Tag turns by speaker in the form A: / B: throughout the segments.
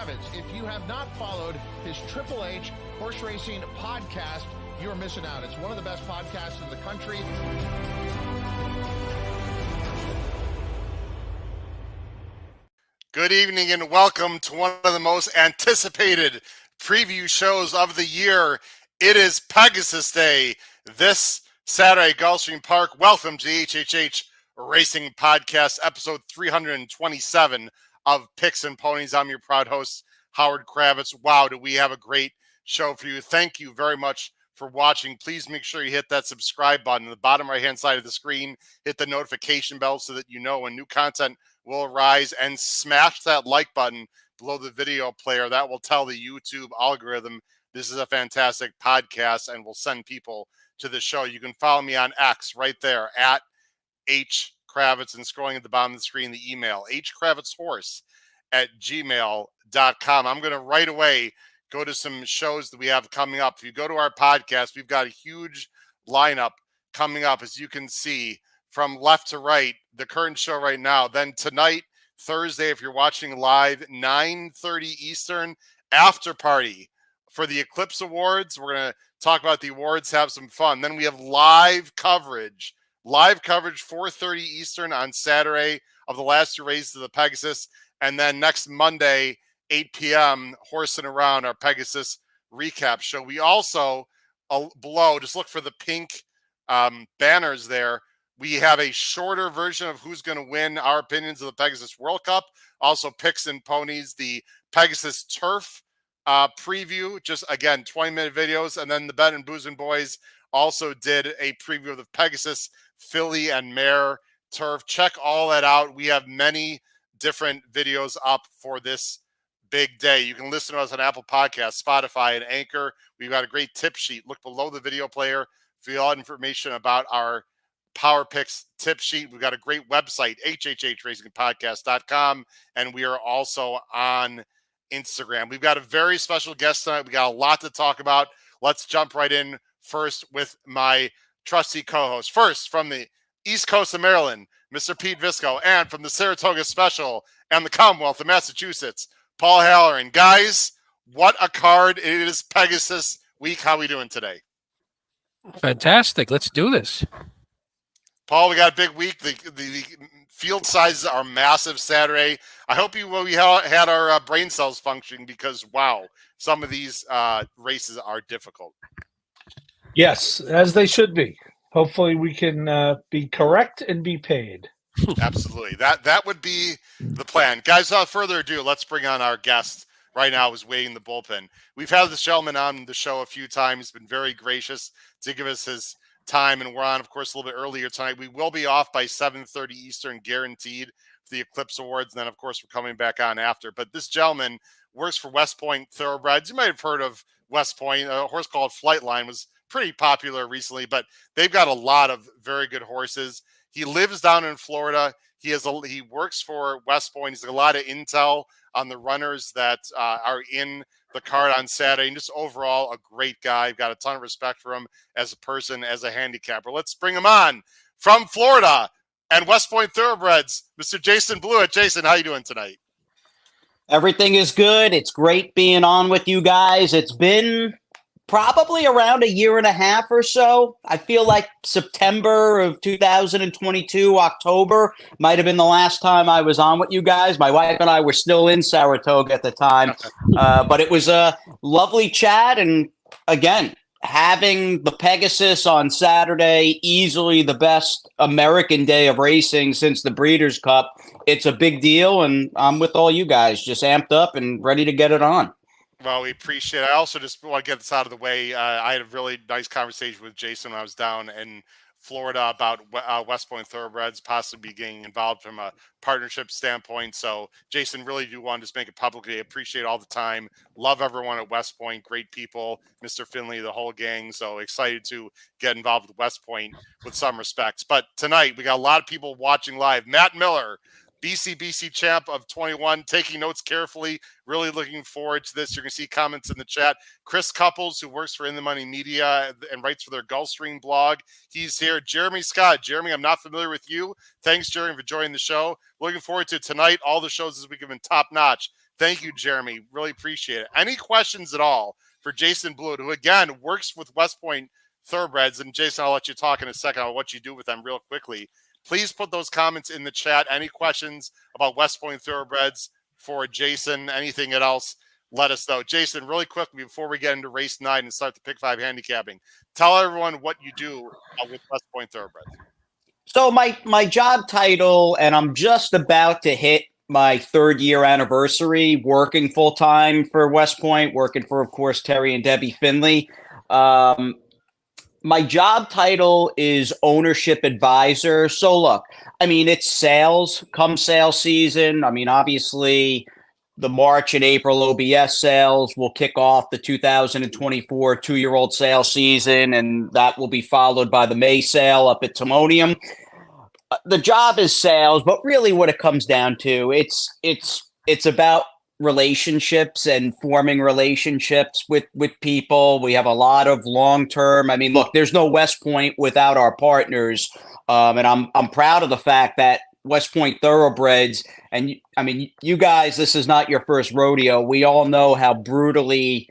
A: Kravitz. If you have not followed his Triple H horse racing podcast, you're missing out. It's one of the best podcasts in the country.
B: Good evening and welcome to one of the most anticipated preview shows of the year. It is Pegasus Day this Saturday, Gulfstream Park. Welcome to the HHH Racing Podcast, episode 327 of Picks and Ponies. I'm your proud host, Howard Kravitz. Wow, do we have a great show for you. Thank you very much for watching. Please make sure you hit that subscribe button on the bottom right-hand side of the screen. Hit the notification bell so that you know when new content will arise, and smash that like button below the video player. That will tell the YouTube algorithm this is a fantastic podcast and will send people to the show. You can follow me on X right there at H Kravitz, and scrolling at the bottom of the screen, the email hkravitzhorse@gmail.com. I'm going to right away go to some shows that we have coming up. If you go to our podcast, we've got a huge lineup coming up, as you can see from left to right, the current show right now. Then tonight, Thursday, if you're watching live, 9:30 Eastern, after party for the Eclipse Awards. We're going to talk about the awards, have some fun. Then we have live coverage 4:30 Eastern on Saturday of the last two races of the Pegasus. And then next Monday, 8 p.m., horsing around our Pegasus recap show. We also, below, just look for the pink banners there. We have a shorter version of who's going to win our opinions of the Pegasus World Cup. Also, Picks and Ponies, the Pegasus Turf preview. Just, again, 20-minute videos. And then the Bet and Boozin' Boys also did a preview of the Pegasus Filly and Mare Turf. Check all that out. We have many different videos up for this big day. You can listen to us on Apple Podcasts, Spotify, and Anchor. We've got a great tip sheet. Look below the video player for all information about our Power Picks tip sheet. We've got a great website, hhhracingpodcast.com, and we are also on Instagram. We've got a very special guest tonight. We got a lot to talk about. Let's jump right in first with my trusty co-host. First, from the East Coast of Maryland, Mr. Pete Visco, and from the Saratoga Special and the Commonwealth of Massachusetts, Paul Halloran. Guys, what a card. It is Pegasus week. How are we doing today?
C: Fantastic. Let's do this.
B: Paul, we got a big week. The field sizes are massive Saturday. I hope we had our brain cells functioning, because, wow, some of these races are difficult.
D: Yes, as they should be. Hopefully we can be correct and be paid.
B: Absolutely. That would be the plan. Guys, without further ado, let's bring on our guest right now who's waiting in the bullpen. We've had this gentleman on the show a few times. He's been very gracious to give us his time, and we're on, of course, a little bit earlier tonight. We will be off by 7:30 Eastern, guaranteed, for the Eclipse Awards, and then, of course, we're coming back on after. But this gentleman works for West Point Thoroughbreds. You might have heard of West Point. A horse called Flightline was pretty popular recently, but they've got a lot of very good horses. He lives down in Florida. He works for West Point. He's got a lot of intel on the runners that are in the card on Saturday, and just overall a great guy. I've got a ton of respect for him as a person, as a handicapper. Let's bring him on from Florida and West Point Thoroughbreds, Mr. Jason Blewitt. Jason, how you doing tonight?
E: Everything is good. It's great being on with you guys. It's been probably around a year and a half or so. I feel like September of 2022, October, might have been the last time I was on with you guys. My wife and I were still in Saratoga at the time. But it was a lovely chat. And again, having the Pegasus on Saturday, easily the best American day of racing since the Breeders' Cup, it's a big deal. And I'm with all you guys, just amped up and ready to get it on.
B: Well, we appreciate it. I also just want to get this out of the way. I had a really nice conversation with Jason when I was down in Florida about West Point Thoroughbreds possibly getting involved from a partnership standpoint. So, Jason, really do want to just make it publicly. I appreciate all the time. Love everyone at West Point. Great people. Mr. Finley, the whole gang. So excited to get involved with West Point with some respects. But tonight, we got a lot of people watching live. Matt Miller, BC champ of 21, taking notes carefully. Really looking forward to this. You're going to see comments in the chat. Chris Couples, who works for In the Money Media and writes for their Gulfstream blog, he's here. Jeremy Scott. Jeremy, I'm not familiar with you. Thanks, Jeremy, for joining the show. Looking forward to tonight. All the shows this week have been top-notch. Thank you, Jeremy. Really appreciate it. Any questions at all for Jason Blewitt, who again works with West Point Thoroughbreds? And Jason, I'll let you talk in a second on what you do with them real quickly. Please put those comments in the chat. Any questions about West Point Thoroughbreds for Jason? Anything else? Let us know. Jason, really quickly before we get into race 9 and start the Pick 5 handicapping, tell everyone what you do with West Point Thoroughbreds.
E: So my job title, and I'm just about to hit my 3rd year anniversary working full time for West Point, working for, of course, Terry and Debbie Finley. My job title is ownership advisor. So look, I mean, it's sales come sales season. I mean, obviously the March and April OBS sales will kick off the 2024 2-year-old sales season, and that will be followed by the May sale up at Timonium. The job is sales, but really what it comes down to, it's about relationships and forming relationships with people. We have a lot of long-term. I mean, look, there's no West Point without our partners. And I'm proud of the fact that West Point Thoroughbreds, and I mean, you guys, this is not your first rodeo. We all know how brutally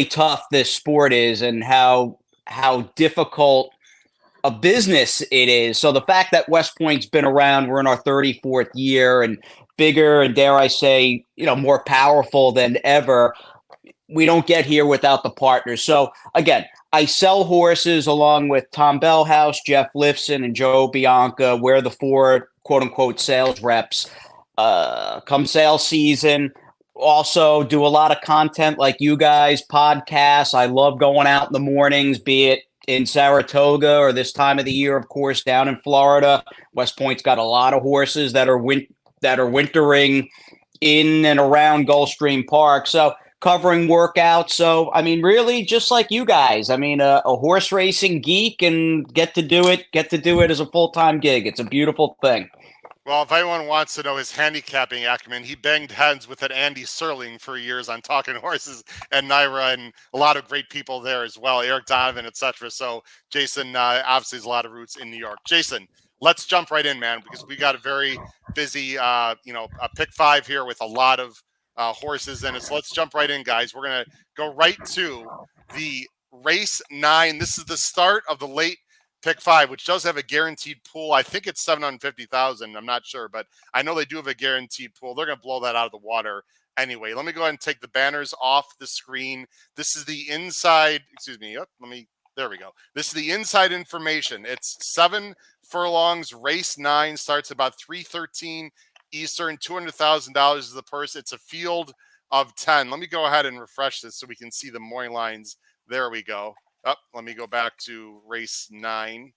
E: tough this sport is and how difficult a business it is. So the fact that West Point's been around, we're in our 34th year and bigger and, dare I say, more powerful than ever. We don't get here without the partners. So again, I sell horses along with Tom Bellhouse, Jeff Lifson, and Joe Bianca. We're the 4 quote unquote sales reps. Come sales season, also do a lot of content like you guys, podcasts. I love going out in the mornings, be it in Saratoga or this time of the year, of course, down in Florida. West Point's got a lot of horses that are wintering in and around Gulfstream Park. So covering workouts. So, I mean, really just like you guys, I mean, a horse racing geek and get to do it as a full-time gig. It's a beautiful thing.
B: Well, if anyone wants to know his handicapping acumen, he banged heads with an Andy Serling for years on Talking Horses and Naira, and a lot of great people there as well, Eric Donovan, etc. So Jason obviously has a lot of roots in New York. Jason, let's jump right in, man, because we got a very busy, a pick 5 here with a lot of horses in it. So let's jump right in, guys. We're going to go right to the race 9. This is the start of the late pick 5, which does have a guaranteed pool. I think it's 750,000. I'm not sure, but I know they do have a guaranteed pool. They're going to blow that out of the water anyway. Let me go ahead and take the banners off the screen. This is the inside, there we go. This is the inside information. It's 7 furlongs. Race 9 starts about 3:13 Eastern. $200,000 is the purse. It's a field of 10. Let me go ahead and refresh this so we can see the morning lines. There we go. Let me go back to race 9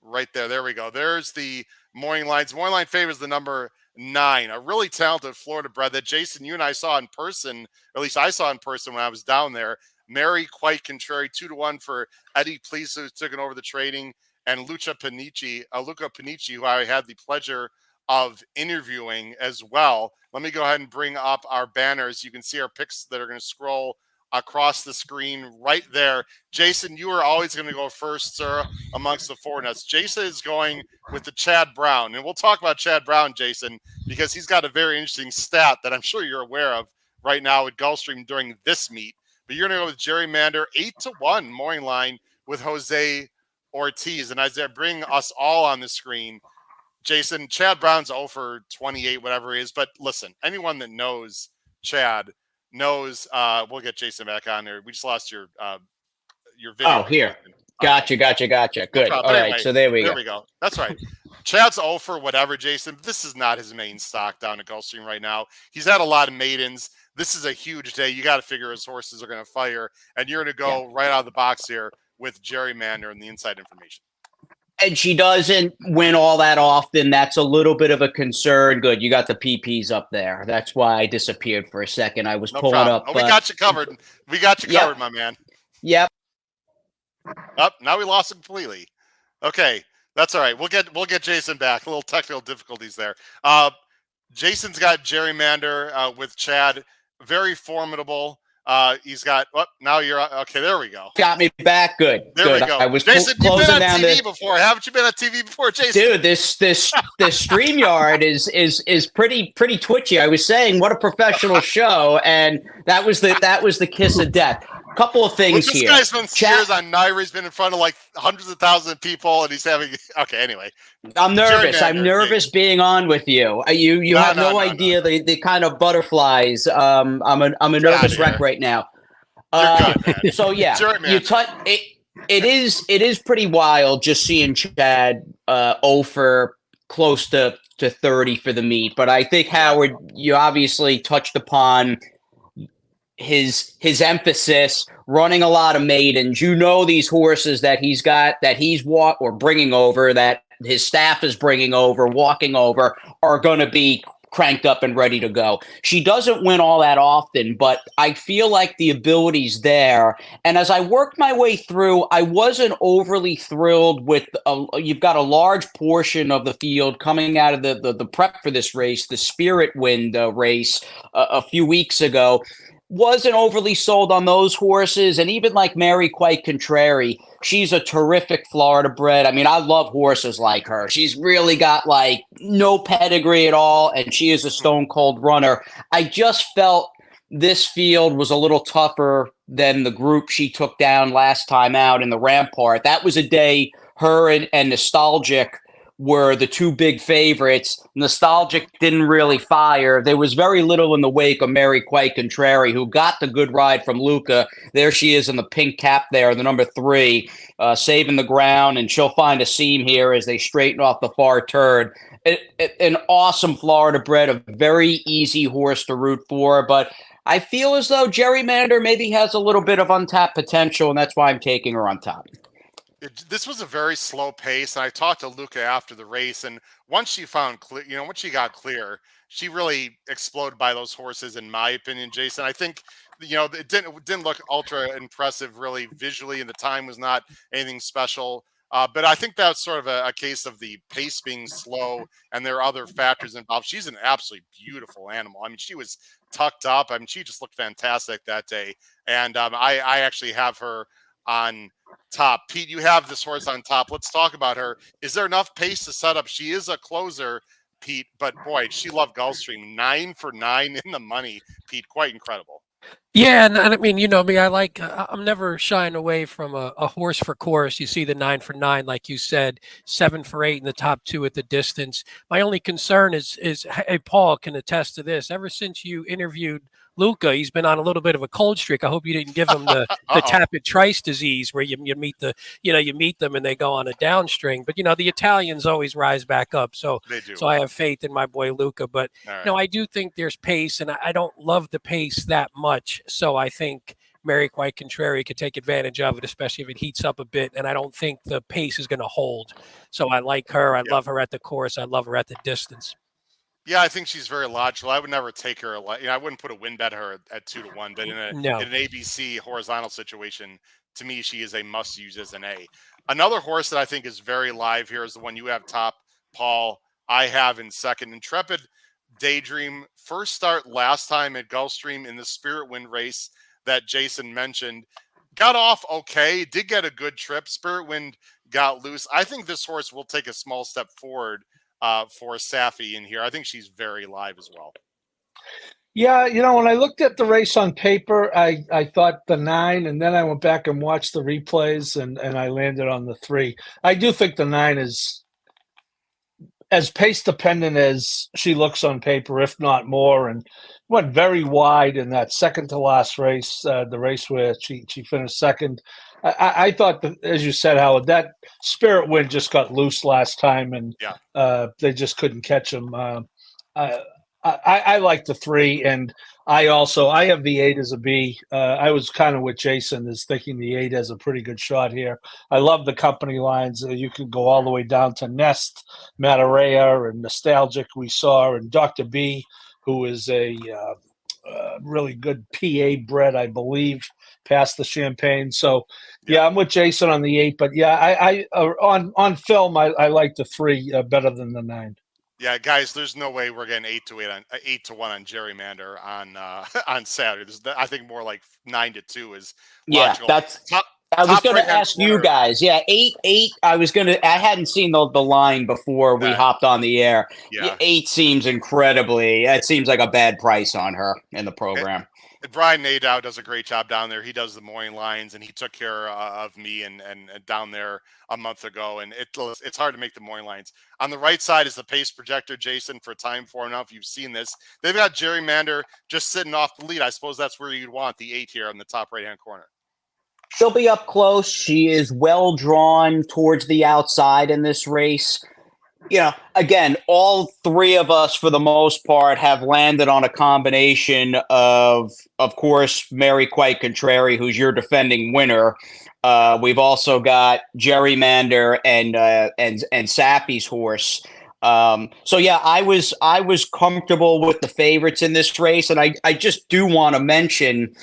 B: right there. There we go. There's the morning lines. Morning line favors the number 9, a really talented Florida bred that Jason, you and I saw in person, or at least I saw in person when I was down there. Mare, quite contrary, 2-1 for Eddie Please, who's taken over the trading, and Luca Panici, who I had the pleasure of interviewing as well. Let me go ahead and bring up our banners. You can see our picks that are going to scroll across the screen right there. Jason, you are always going to go first, sir, amongst the 4 nuts. Jason is going with the Chad Brown, and we'll talk about Chad Brown, Jason, because he's got a very interesting stat that I'm sure you're aware of right now at Gulfstream during this meet. But you're going to go with Gerrymander, 8-1 morning line with Jose Ortiz. And as they bring us all on the screen, Jason, Chad Brown's 0 for 28, whatever he is. But listen, anyone that knows Chad knows. We'll get Jason back on there. We just lost your video.
E: Oh, here. Gotcha. Good.
B: No
E: all right.
B: anyway,
E: So there we
B: go. That's right. Chad's 0 for whatever, Jason. This is not his main stock down at Gulfstream right now. He's had a lot of maidens. This is a huge day. You got to figure his horses are going to fire, and you're going to go right out of the box here with Gerrymander and the inside information.
E: And she doesn't win all that often. That's a little bit of a concern. Good. You got the PPs up there. That's why I disappeared for a second. I was pulling up.
B: Oh, we got you covered. We got you covered, my man.
E: Yep.
B: Now we lost it completely. Okay. That's all right. We'll get Jason back. A little technical difficulties there. Jason's got Gerrymander with Chad. Very formidable. He's got. Well, now you're okay. There we go.
E: Got me back. Good.
B: There
E: good.
B: we go.
E: I was
B: Jason, you've been
E: closing
B: on
E: down
B: TV before, haven't you? Been on TV before, Jason?
E: Dude, this StreamYard is pretty twitchy. I was saying, what a professional show, and that was the kiss of death. Couple of things
B: this
E: here.
B: This guy's been years on Naira. He's been in front of like hundreds of thousands of people, and he's having. Okay, anyway.
E: I'm nervous. I'm nervous being on with you. You have no idea the kind of butterflies. I'm a nervous wreck right now.
B: Good,
E: so yeah, it is pretty wild just seeing Chad 0 for close to 30 for the meet. But I think, Howard, you obviously touched upon his emphasis, running a lot of maidens. You know, these horses that he's got, that he's bringing over, that his staff is bringing over, walking over, are going to be cranked up and ready to go. She doesn't win all that often, but I feel like the ability's there. And as I worked my way through, I wasn't overly thrilled with you've got a large portion of the field coming out of the prep for this race, the Spirit Wind race a few weeks ago. Wasn't overly sold on those horses, and even like Mare Quite Contrary, she's a terrific Florida bred. I mean, I love horses like her. She's really got like no pedigree at all, and she is a stone cold runner. I just felt this field was a little tougher than the group she took down last time out in the Rampart. That was a day her and Nostalgic were the two big favorites. Nostalgic didn't really fire. There was very little in the wake of Mare Quite Contrary, who got the good ride from Luca. There she is in the pink cap there, the number 3, saving the ground, and she'll find a seam here as they straighten off the far turn. An awesome Florida bred, a very easy horse to root for, but I feel as though Gerrymander maybe has a little bit of untapped potential, and that's why I'm taking her on top.
B: This was a very slow pace, and I talked to Luca after the race, and once she found clear, once she got clear, she really exploded by those horses, in my opinion, Jason. I think, it didn't look ultra impressive really visually, and the time was not anything special. But I think that's sort of a case of the pace being slow, and there are other factors involved. She's an absolutely beautiful animal. I mean, she was tucked up. I mean, she just looked fantastic that day, and I actually have her on top. Pete, you have this horse on top. Let's talk about her. Is there enough pace to set up? She is a closer, Pete, but boy, she loved Gulfstream. 9 for 9 in the money, Pete. Quite incredible.
C: Yeah, and I mean, you know me, I'm never shying away from a horse for course. You see the 9 for 9, like you said, 7 for 8 in the top 2 at the distance. My only concern is hey, Paul can attest to this. Ever since you interviewed Luca, he's been on a little bit of a cold streak. I hope you didn't give him the Tapit Trice disease, where you meet them and they go on a downstring. But the Italians always rise back up. So I have faith in my boy Luca. But I do think there's pace, and I don't love the pace that much. So I think Mare Quite Contrary could take advantage of it, especially if it heats up a bit. And I don't think the pace is going to hold. So I like her. I love her at the course. I love her at the distance.
B: Yeah, I think she's very logical. I would never take her. I wouldn't put a win bet her at 2 to 1, but in an ABC horizontal situation, to me, she is a must use as an A. Another horse that I think is very live here is the one you have top, Paul. I have in second, Intrepid Daydream. First start last time at Gulfstream in the Spirit Wind race that Jason mentioned. Got off okay, did get a good trip. Spirit Wind got loose. I think this horse will take a small step forward for Safi in here. I think she's very live as well.
D: Yeah, when I looked at the race on paper, I thought the 9, and then I went back and watched the replays, and I landed on the 3. I do think the 9 is as pace dependent as she looks on paper, if not more, and went very wide in that second to last race, the race where she finished second. I thought that, as you said, Howard, that Spirit Wind just got loose last time, and they just couldn't catch him. I like the 3, and I have the 8 as a B. I was kind of with Jason, is thinking the 8 has a pretty good shot here. I love the company lines. You can go all the way down to Nest, Matarea, and Nostalgic we saw, and Dr. B, who is a really good PA bred, I believe, past the Champagne. So, I'm with Jason on the 8, but I on film, I like the 3 better than the 9.
B: Yeah, guys, there's no way we're getting 8-1 on gerrymander on Saturday. I think more like 9-2 is
E: Yeah,
B: logical.
E: that's.
B: Top,
E: I was
B: top
E: going to
B: right-hand
E: ask you
B: corner.
E: guys. Yeah, 8-8. I hadn't seen the line before we hopped on the air.
B: Yeah.
E: 8 seems incredibly. It seems like a bad price on her in the program.
B: Brian Nadeau does a great job down there. He does the morning lines, and he took care of me and down there a month ago. And it's hard to make the morning lines. On the right side is the pace projector, Jason, for time for. Now, if you've seen this, they've got gerrymander just sitting off the lead. I suppose that's where you'd want the 8 here on the top right-hand corner.
E: She'll be up close. She is well drawn towards the outside in this race. Again, all three of us, for the most part, have landed on a combination of course, Mare Quite Contrary, who's your defending winner. We've also got gerrymander and Sappy's horse. So yeah, I was comfortable with the favorites in this race, and I just do want to mention.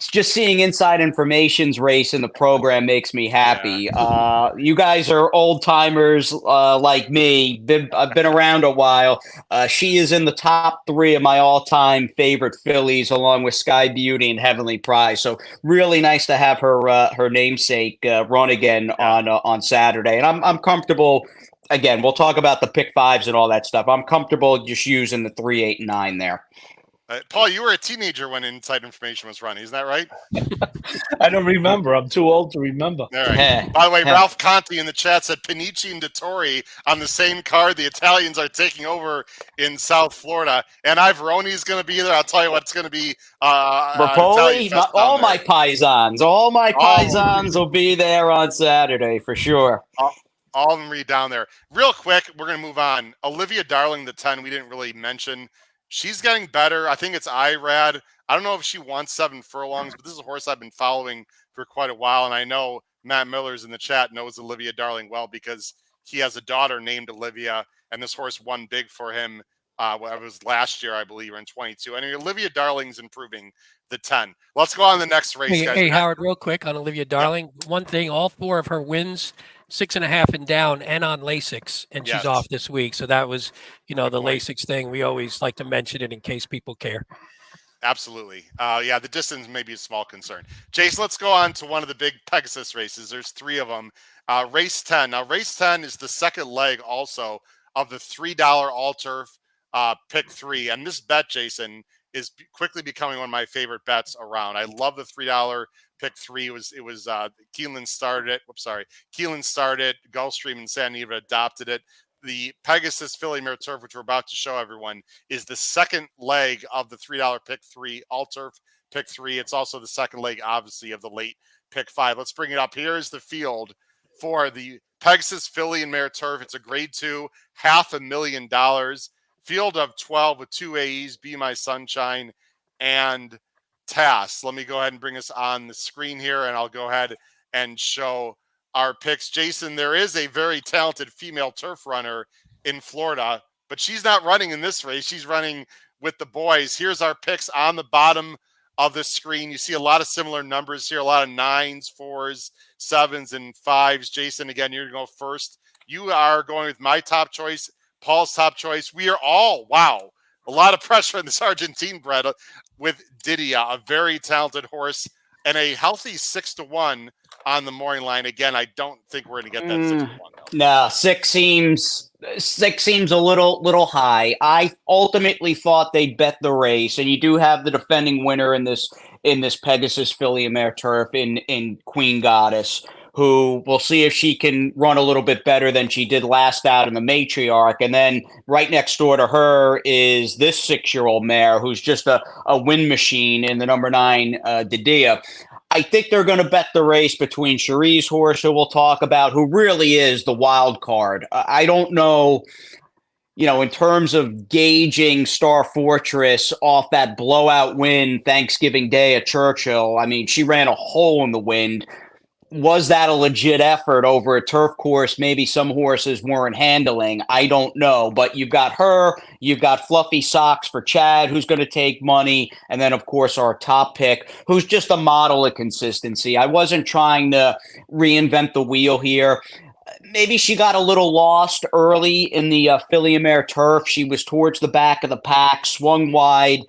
E: Just seeing Inside Information's race in the program makes me happy.
B: Yeah.
E: You guys are old timers like me. I've been around a while. She is in the top 3 of my all-time favorite fillies, along with Sky Beauty and Heavenly Prize. So really nice to have her namesake run again on Saturday. And I'm comfortable. Again, we'll talk about the pick 5s and all that stuff. I'm comfortable just using the 3, 8, and 9 there.
B: Paul, you were a teenager when Inside Information was running. Isn't that right?
D: I don't remember. I'm too old to remember.
B: All right. By the way, Ralph Conti in the chat said Panici and Dettori on the same card. The Italians are taking over in South Florida. And Ivoroni's going to be there. I'll tell you what, it's going to be.
E: Rapoli, all my paisans. All my paisans will be there on Saturday for sure.
B: All of them read down there. Real quick, we're going to move on. Olivia Darling, the 10, we didn't really mention. She's getting better. I think it's IRAD. I don't know if she won 7 furlongs, but this is a horse I've been following for quite a while. And I know Matt Miller's in the chat knows Olivia Darling well because he has a daughter named Olivia, and this horse won big for him. It was last year, I believe, or in 22. And Olivia Darling's improving the 10. Let's go on to the next race, guys.
C: Hey, Howard, real quick on Olivia Darling. Yep. One thing, all 4 of her wins, 6.5 and down, and on Lasix, and she's off this week. So that was, the Lasix thing. We always like to mention it in case people care.
B: Absolutely. The distance may be a small concern. Jason, let's go on to one of the big Pegasus races. There's 3 of them. Race 10. Now, race 10 is the second leg also of the $3 all-turf pick 3. And this bet, Jason, is quickly becoming one of my favorite bets around. I love the $3 pick 3. It was Keelan started it. Keelan started. Gulfstream and San Diego adopted it. The Pegasus Filly Mare Turf, which we're about to show everyone, is the second leg of the $3 pick 3 all turf pick 3. It's also the second leg, obviously, of the late pick 5. Let's bring it up. Here's the field for the Pegasus Filly and Mare Turf. It's a grade 2, $500,000. Field of 12 with 2 AEs, Be My Sunshine and Tass. Let me go ahead and bring us on the screen here, and I'll go ahead and show our picks. Jason, there is a very talented female turf runner in Florida, but she's not running in this race. She's running with the boys. Here's our picks on the bottom of the screen. You see a lot of similar numbers here, a lot of 9s, 4s, 7s, and 5s. Jason, again, you're going to go first. You are going with my top choice, Paul's top choice. We are all, a lot of pressure on this Argentine bred with Didia, a very talented horse, and a healthy 6-1 on the morning line. Again, I don't think we're going to get that 6-1. Though.
E: No, 6 seems a little high. I ultimately thought they'd bet the race, and you do have the defending winner in this Pegasus Filly and Mare Turf in Queen Goddess, who we'll see if she can run a little bit better than she did last out in the Matriarch. And then right next door to her is this 6-year-old mare who's just a win machine in the number 9, Didia. I think they're going to bet the race between Cherie's horse, who we'll talk about, who really is the wild card. I don't know, in terms of gauging Star Fortress off that blowout win Thanksgiving Day at Churchill. I mean, she ran a hole in the wind. Was that a legit effort over a turf course? Maybe some horses weren't handling. I don't know. But you've got her. You've got Fluffy Socks for Chad, who's going to take money. And then, of course, our top pick, who's just a model of consistency. I wasn't trying to reinvent the wheel here. maybe she got a little lost early in the filly and mare turf. She was towards the back of the pack, swung wide,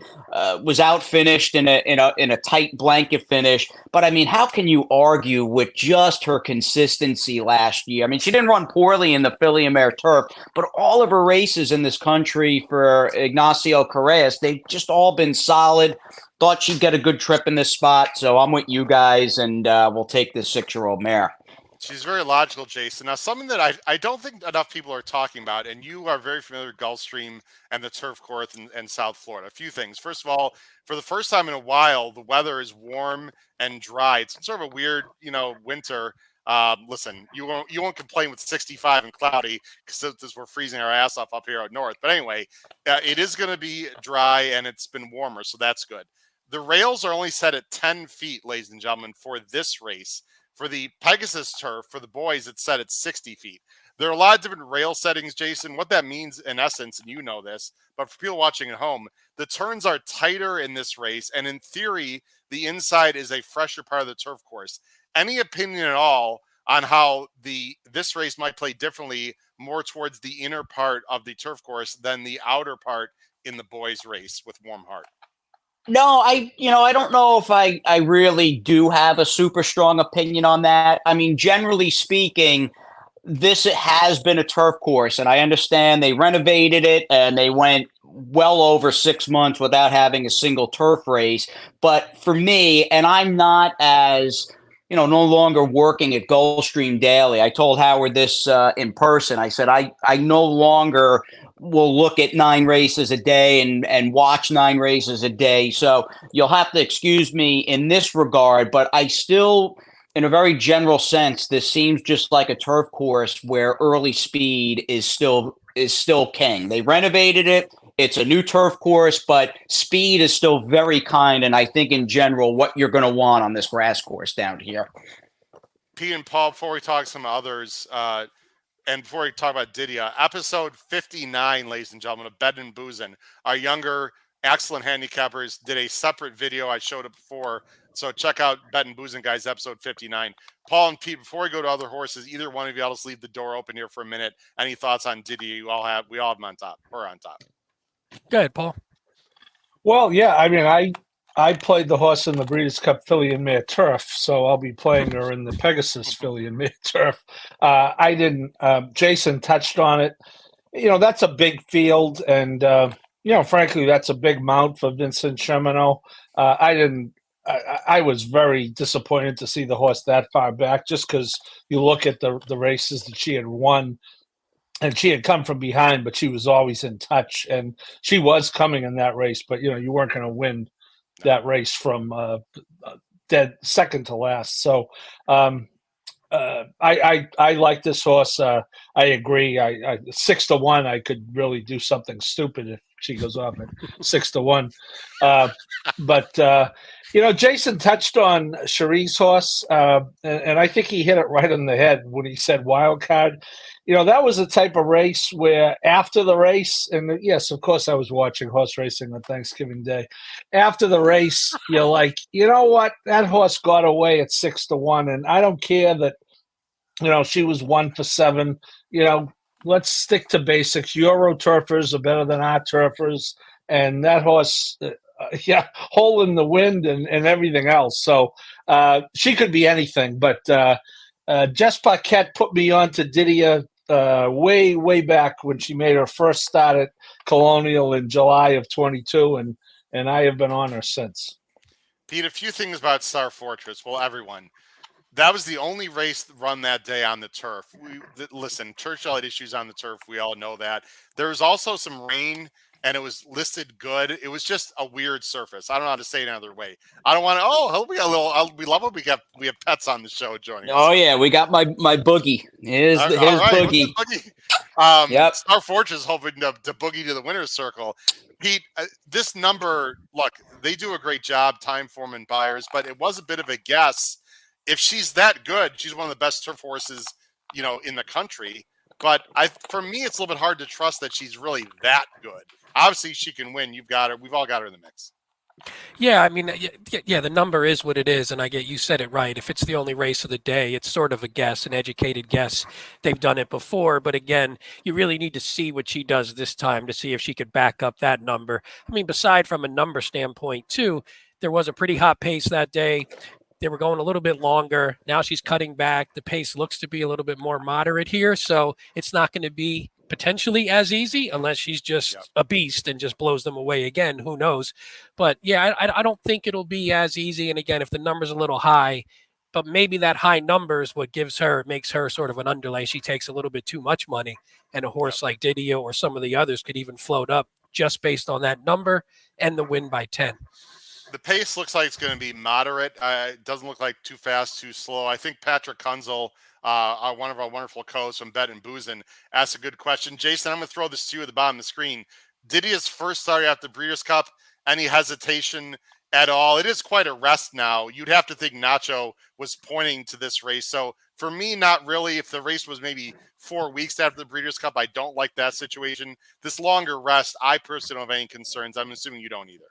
E: was out finished in a tight blanket finish. But I mean, how can you argue with just her consistency last year? I mean, she didn't run poorly in the filly and mare turf, but all of her races in this country for Ignacio Correas, they've just all been solid. Thought she'd get a good trip in this spot, so I'm with you guys, and we'll take this 6-year-old mare.
B: She's very logical, Jason. Now, something that I don't think enough people are talking about, and you are very familiar with Gulfstream and the turf course in South Florida. A few things. First of all, for the first time in a while, the weather is warm and dry. It's sort of a weird, winter. Listen, you won't complain with 65 and cloudy because we're freezing our ass off up here out north. But anyway, it is going to be dry and it's been warmer, so that's good. The rails are only set at 10 feet, ladies and gentlemen, for this race. For the Pegasus turf, for the boys, it's set at 60 feet. There are a lot of different rail settings, Jason. What that means in essence, and you know this, but for people watching at home, the turns are tighter in this race. And in theory, the inside is a fresher part of the turf course. Any opinion at all on how this race might play differently more towards the inner part of the turf course than the outer part in the boys' race with Warm Heart?
E: No, I don't know if I really do have a super strong opinion on that. I mean, generally speaking, this has been a turf course, and I understand they renovated it and they went well over 6 months without having a single turf race. But for me, and I'm not as, no longer working at Gulfstream daily. I told Howard this in person. I said, I no longer will look at 9 races a day and watch 9 races a day. So you'll have to excuse me in this regard, but I still, in a very general sense, this seems just like a turf course where early speed is still king. They renovated it. It's a new turf course, but speed is still very kind. And I think in general, what you're going to want on this grass course down here.
B: Pete and Paul, before we talk some others, and before we talk about Didia, episode 59, ladies and gentlemen, of Bed and Boozin', our younger, excellent handicappers did a separate video. I showed it before. So check out Bed and Boozin', guys, episode 59. Paul and Pete, before we go to other horses, either one of you, I'll just leave the door open here for a minute. Any thoughts on Didia? We all have them on top. We're on top.
C: Go ahead, Paul.
D: Well, yeah, I mean, I played the horse in the Breeders' Cup Filly and Mare Turf, so I'll be playing her in the Pegasus Filly and Mare Turf. I didn't. Jason touched on it. That's a big field, and frankly, that's a big mount for Vincent Chemino. I was very disappointed to see the horse that far back, just because you look at the races that she had won. And she had come from behind, but she was always in touch, and she was coming in that race. But you weren't going to win that race from dead second to last. So I like this horse. I agree. 6-1. I could really do something stupid if she goes off at 6-1. But Jason touched on Cherie's horse, and I think he hit it right on the head when he said wild card. That was a type of race where after the race, and yes, of course, I was watching horse racing on Thanksgiving Day. After the race, you're like, you know what? That horse got away at 6-1, and I don't care that, she was 1 for 7. Let's stick to basics. Euro turfers are better than our turfers, and that horse, hole in the wind and everything else. So she could be anything, but Jess Paquette put me on to Didia way back when she made her first start at Colonial in July of 22, and I have been on her since.
B: Pete, a few things about Star Fortress. Well, everyone, that was the only race run that day on the turf. Listen, Churchill had issues on the turf. We all know that. There was also some rain, and it was listed good. It was just a weird surface. I don't know how to say it another way. I don't want to. Oh, we got a little. We love it. We have pets on the show joining us.
E: Oh yeah, we got my boogie. Here's boogie.
B: Yep. Star Fortress hoping to boogie to the winner's circle. Pete, this number. Look, they do a great job, time, form, and buyers. But it was a bit of a guess. If she's that good, she's one of the best turf horses, in the country. But for me, it's a little bit hard to trust that she's really that good. Obviously, she can win. You've got her. We've all got her in the mix.
C: Yeah, I mean, yeah, the number is what it is, and you said it right. If it's the only race of the day, it's sort of a guess, an educated guess. They've done it before, but again, you really need to see what she does this time to see if she could back up that number. I mean, beside from a number standpoint, too, there was a pretty hot pace that day. They were going a little bit longer. Now she's cutting back. The pace looks to be a little bit more moderate here. So it's not going to be potentially as easy unless she's just a beast and just blows them away again. Who knows? But yeah, I don't think it'll be as easy. And again, if the number's a little high, but maybe that high number is what makes her sort of an underlay. She takes a little bit too much money, and a horse like Didio or some of the others could even float up just based on that number and the win by 10.
B: The pace looks like it's going to be moderate. It doesn't look like too fast, too slow. I think Patrick Kunzel, one of our wonderful co-hosts from Bet and Boozin, asked a good question. Jason, I'm going to throw this to you at the bottom of the screen. Diddy's first start after the Breeders' Cup, any hesitation at all? It is quite a rest now. You'd have to think Nacho was pointing to this race. So for me, not really. If the race was maybe 4 weeks after the Breeders' Cup, I don't like that situation. This longer rest, I personally don't have any concerns. I'm assuming you don't either.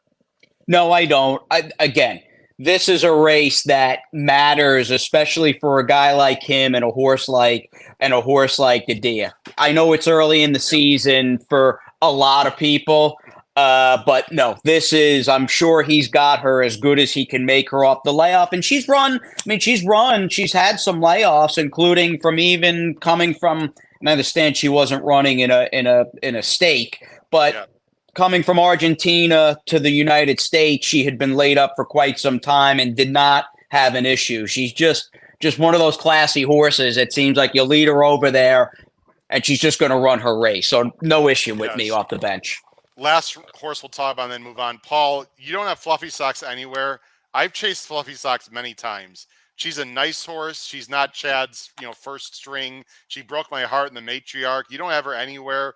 E: No, I don't. Again, this is a race that matters, especially for a guy like him and a horse like the Dia. I know it's early in the season for a lot of people, but no, this is. I'm sure he's got her as good as he can make her off the layoff, and she's run. I mean, she's had some layoffs, including from even coming from. And I understand she wasn't running in a stake, but. Yeah. Coming from Argentina to the United States, she had been laid up for quite some time and did not have an issue. She's just one of those classy horses. It seems like you lead her over there, and she's just going to run her race. So no issue with me off the bench.
B: Last horse we'll talk about and then move on. Paul, you don't have Fluffy Socks anywhere. I've chased Fluffy Socks many times. She's a nice horse. She's not Chad's, first string. She broke my heart in the matriarch. You don't have her anywhere.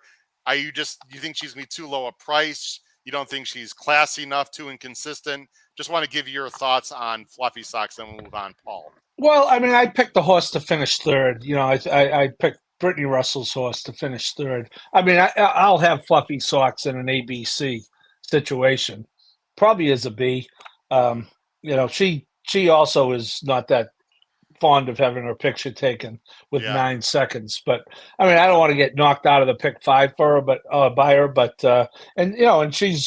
B: You think she's going to be too low a price? You don't think she's classy enough, too inconsistent? Just want to give you your thoughts on Fluffy Socks, then we'll move on, Paul.
D: Well, I mean, I picked the horse to finish third. I picked Brittany Russell's horse to finish third. I mean, I'll have Fluffy Socks in an ABC situation. Probably is a B. She also is not that fond of having her picture taken with 9 seconds, but I mean, I don't want to get knocked out of the pick 5 for her, but by her, but and she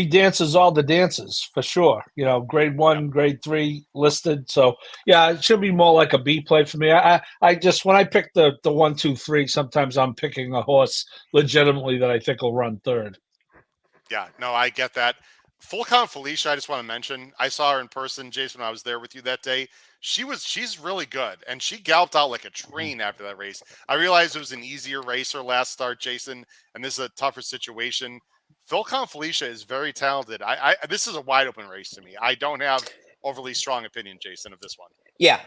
D: dances all the dances for sure. Grade 1, grade 3 listed. So yeah, it should be more like a B play for me. I just when I pick the 1, 2, 3, sometimes I'm picking a horse legitimately that I think will run third.
B: Yeah, no, I get that. Full Count Felicia, I just want to mention, I saw her in person, Jason, when I was there with you that day. She's really good, and she galloped out like a train after that race. I realized it was an easier race her last start, Jason, and this is a tougher situation. Full Count Felicia is very talented. This is a wide open race to me. I don't have overly strong opinion, Jason, of this one. Yeah,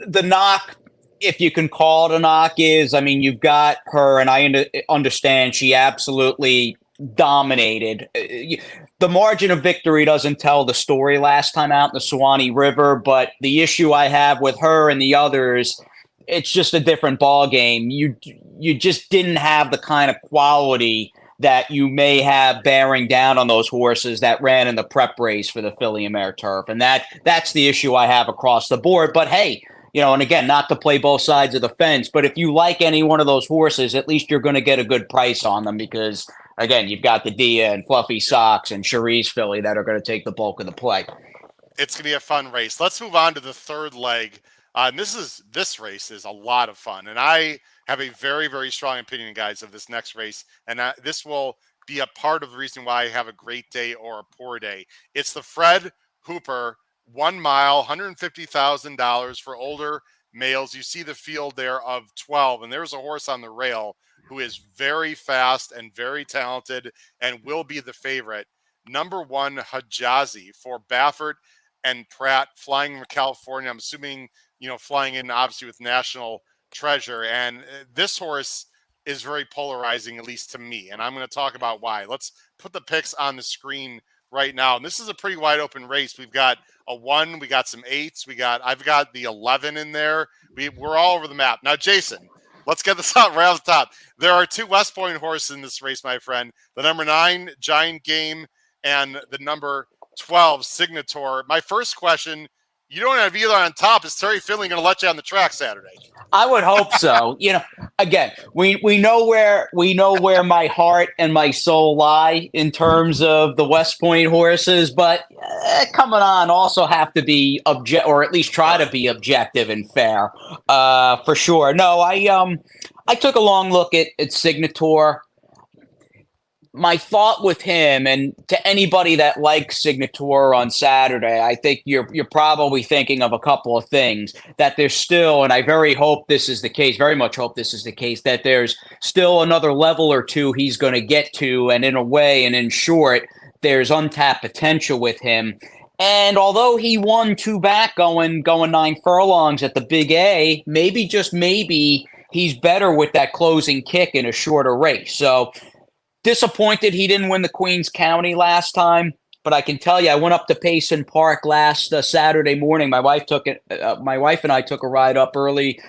E: the knock, if you can call it a knock, is, I mean, you've got her, and I understand she absolutely dominated. The margin of victory doesn't tell the story last time out in the Suwannee River, but the issue I have with her and the others, it's just a different ball game. You just didn't have the kind of quality that you may have bearing down on those horses that ran in the prep race for the Philly and Mare Turf, and that's the issue I have across the board. But hey, and again, not to play both sides of the fence, but if you like any one of those horses, at least you're going to get a good price on them because, again, you've got the Dia and Fluffy Socks and Cherie's Philly that are going to take the bulk of the play.
B: It's going to be a fun race. Let's move on to the third leg. And this race is a lot of fun. And I have a very, very strong opinion, guys, of this next race. And this will be a part of the reason why I have a great day or a poor day. It's the Fred Hooper 1 mile, $150,000 for older males. You see the field there of 12, and there's a horse on the rail who is very fast and very talented and will be the favorite. Number 1, Hijazi for Baffert and Pratt, flying from California. I'm assuming, flying in obviously with National Treasure. And this horse is very polarizing, at least to me. And I'm going to talk about why. Let's put the picks on the screen right now. And this is a pretty wide open race. We've got a 1, we got some 8s, I've got the 11 in there. We're all over the map. Now, Jason, let's get this out right off the top. There are 2 West Point horses in this race, my friend. The number 9, Giant Game, and the number 12 Signator. My first question, you don't have either on top. Is Terry Finley going to let you on the track Saturday?
E: I would hope so. Again, we know where my heart and my soul lie in terms of the West Point horses, but coming on also have to be or at least try to be objective and fair, for sure. No, I took a long look at Signator. My thought with him, and to anybody that likes Signator on Saturday, I think you're probably thinking of a couple of things. That there's still, and I very much hope this is the case, that there's still another level or two he's going to get to, and in a way, and in short, there's untapped potential with him. And although he won 2 back going 9 furlongs at the Big A, maybe, just maybe, he's better with that closing kick in a shorter race. So, disappointed he didn't win the Queens County last time, but I can tell you, I went up to Payson Park last Saturday morning. My wife and I took a ride up early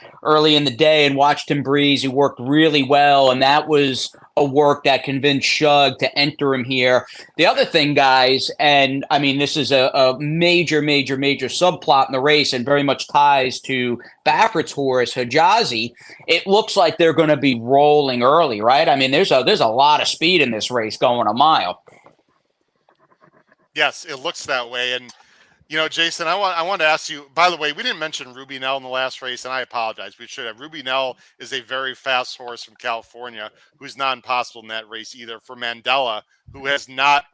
E: in the day and watched him breeze. He worked really well, and that was a work that convinced Shug to enter him here. The other thing, guys, and I mean, this is a major subplot in the race and very much ties to Baffert's horse, Hijazi. It looks like they're going to be rolling early, right? I mean, there's a lot of speed in this race going a mile.
B: Yes, it looks that way. And, Jason, I want to ask you, by the way, we didn't mention Ruby Nell in the last race, and I apologize. We should have. Ruby Nell is a very fast horse from California who's not impossible in that race either. For Mandela, who has not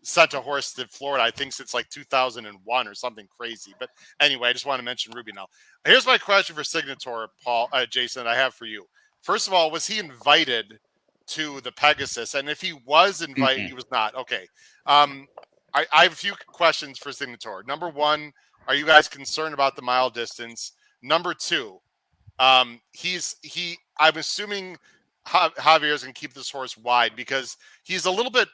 B: sent a horse to Florida, I think since like 2001 or something crazy. But anyway, I just want to mention Ruby Nell. Here's my question for Signator, Jason, that I have for you. First of all, was he invited to the Pegasus? And if he was invited, he was not. Okay. I have a few questions for Signator. Number one, are you guys concerned about the mile distance? Number two, I'm assuming Javier's going to keep this horse wide because he's a little bit,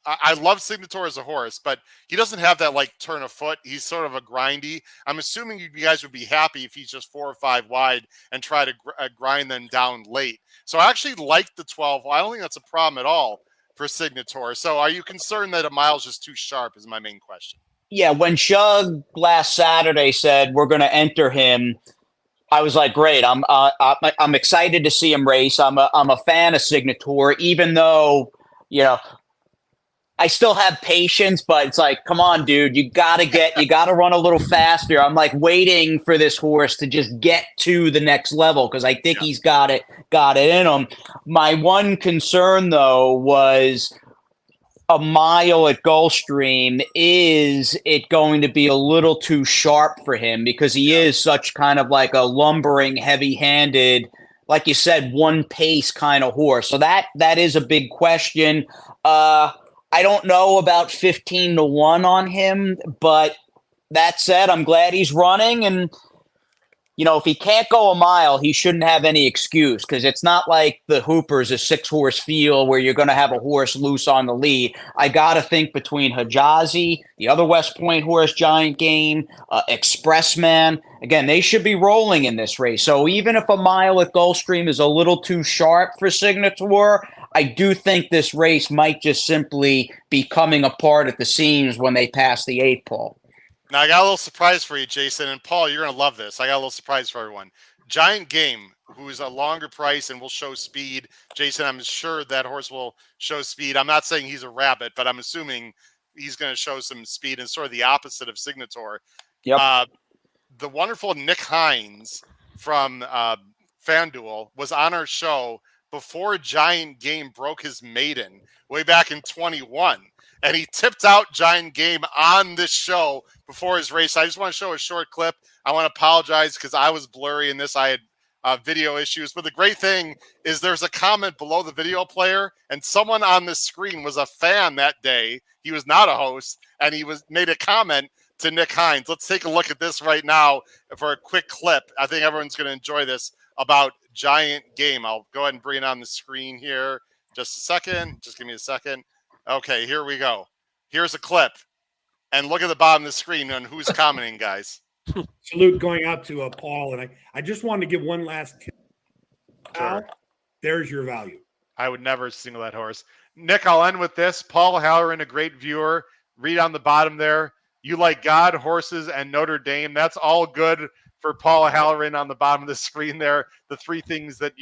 B: I love Signator as a horse, but he doesn't have that like turn of foot. He's sort of a grindy. I'm assuming you guys would be happy if he's just 4 or 5 wide and try to grind them down late. So I actually like the 12. I don't think that's a problem at all for Signator. So are you concerned that a mile's just too sharp is my main question.
E: Yeah, when Shug last Saturday said we're going to enter him, I was like, great. I'm excited to see him race. I'm a fan of Signator, even though, I still have patience, but it's like, come on, dude, you gotta run a little faster. I'm like waiting for this horse to just get to the next level because I think he's got it in him. My one concern though was a mile at Gulfstream. Is it going to be a little too sharp for him because he is such kind of like a lumbering, heavy-handed, like you said, one pace kind of horse. So that is a big question. I don't know about 15-1 on him, but that said, I'm glad he's running. And, if he can't go a mile, he shouldn't have any excuse because it's not like the Hoopers, a 6-horse field where you're going to have a horse loose on the lead. I got to think between Hijazi, the other West Point horse, Giant Game, Expressman, again, they should be rolling in this race. So even if a mile at Gulfstream is a little too sharp for Signator, I do think this race might just simply be coming apart at the seams when they pass the 8 pole.
B: Now, I got a little surprise for you, Jason. And Paul, you're going to love this. I got a little surprise for everyone. Giant Game, who is a longer price and will show speed. Jason, I'm sure that horse will show speed. I'm not saying he's a rabbit, but I'm assuming he's going to show some speed and sort of the opposite of Signator.
E: Yep.
B: The wonderful Nick Hines from FanDuel was on our show before Giant Game broke his maiden way back in 21. And he tipped out Giant Game on this show before his race. I just want to show a short clip. I want to apologize because I was blurry in this. I had video issues. But the great thing is there's a comment below the video player, and someone on the screen was a fan that day. He was not a host, and he made a comment to Nick Hines. Let's take a look at this right now for a quick clip. I think everyone's going to enjoy this about Giant Game. I'll go ahead and bring it on the screen here. Just a second. Just give me a second. Okay, here we go. Here's a clip. And look at the bottom of the screen on who's commenting, guys.
F: Salute going out to Paul. And I just wanted to give one last tip.
B: Sure.
F: There's your value.
G: I would never single that horse. Nick, I'll end with this. Paul Halloran, a great viewer. Read on the bottom there. You like God, horses, and Notre Dame. That's all good for Paul Halloran on the bottom of the screen there. The three things that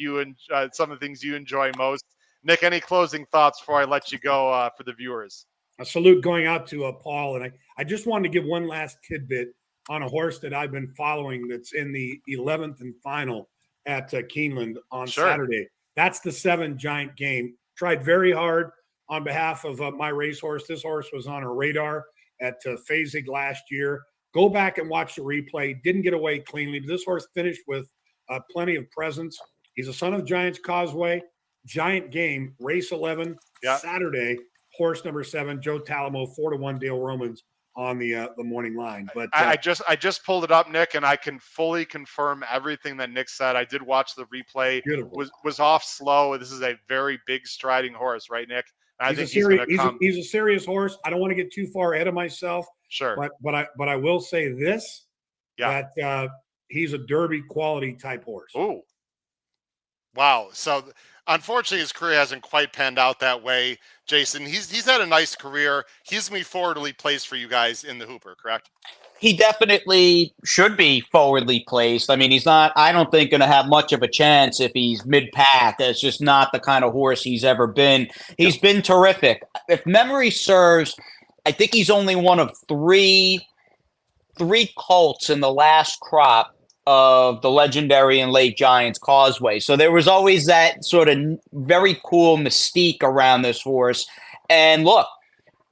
G: some of the things you enjoy most. Nick, any closing thoughts before I let you go for the viewers?
F: A salute going out to Paul. And I just wanted to give one last tidbit on a horse that I've been following that's in the 11th and final at Keeneland on Saturday. That's the 7 Giant Game. Tried very hard on behalf of my racehorse. This horse was on a radar at Phasig last year. Go back and watch the replay. Didn't get away cleanly, but this horse finished with plenty of presence. He's a son of Giants Causeway. Giant Game, race 11, Saturday, horse number 7, Joe Talamo, 4-1 Dale Romans on the morning line. But
G: I just pulled it up, Nick, and I can fully confirm everything that Nick said. I did watch the replay.
F: Beautiful.
G: Was off slow. This is a very big striding horse, right, Nick? And I think
F: he's a serious horse. I don't want to get too far ahead of myself.
G: Sure.
F: But I will say this, that he's a Derby quality type horse.
G: Ooh. Wow. So unfortunately, his career hasn't quite panned out that way. Jason, he's had a nice career. He's going to be forwardly placed for you guys in the Hooper, correct?
E: He definitely should be forwardly placed. I mean, he's not, I don't think, going to have much of a chance if he's mid-pack. That's just not the kind of horse he's ever been. He's been terrific. If memory serves, I think he's only one of three colts in the last crop of the legendary and late Giants Causeway. So there was always that sort of very cool mystique around this horse. And look,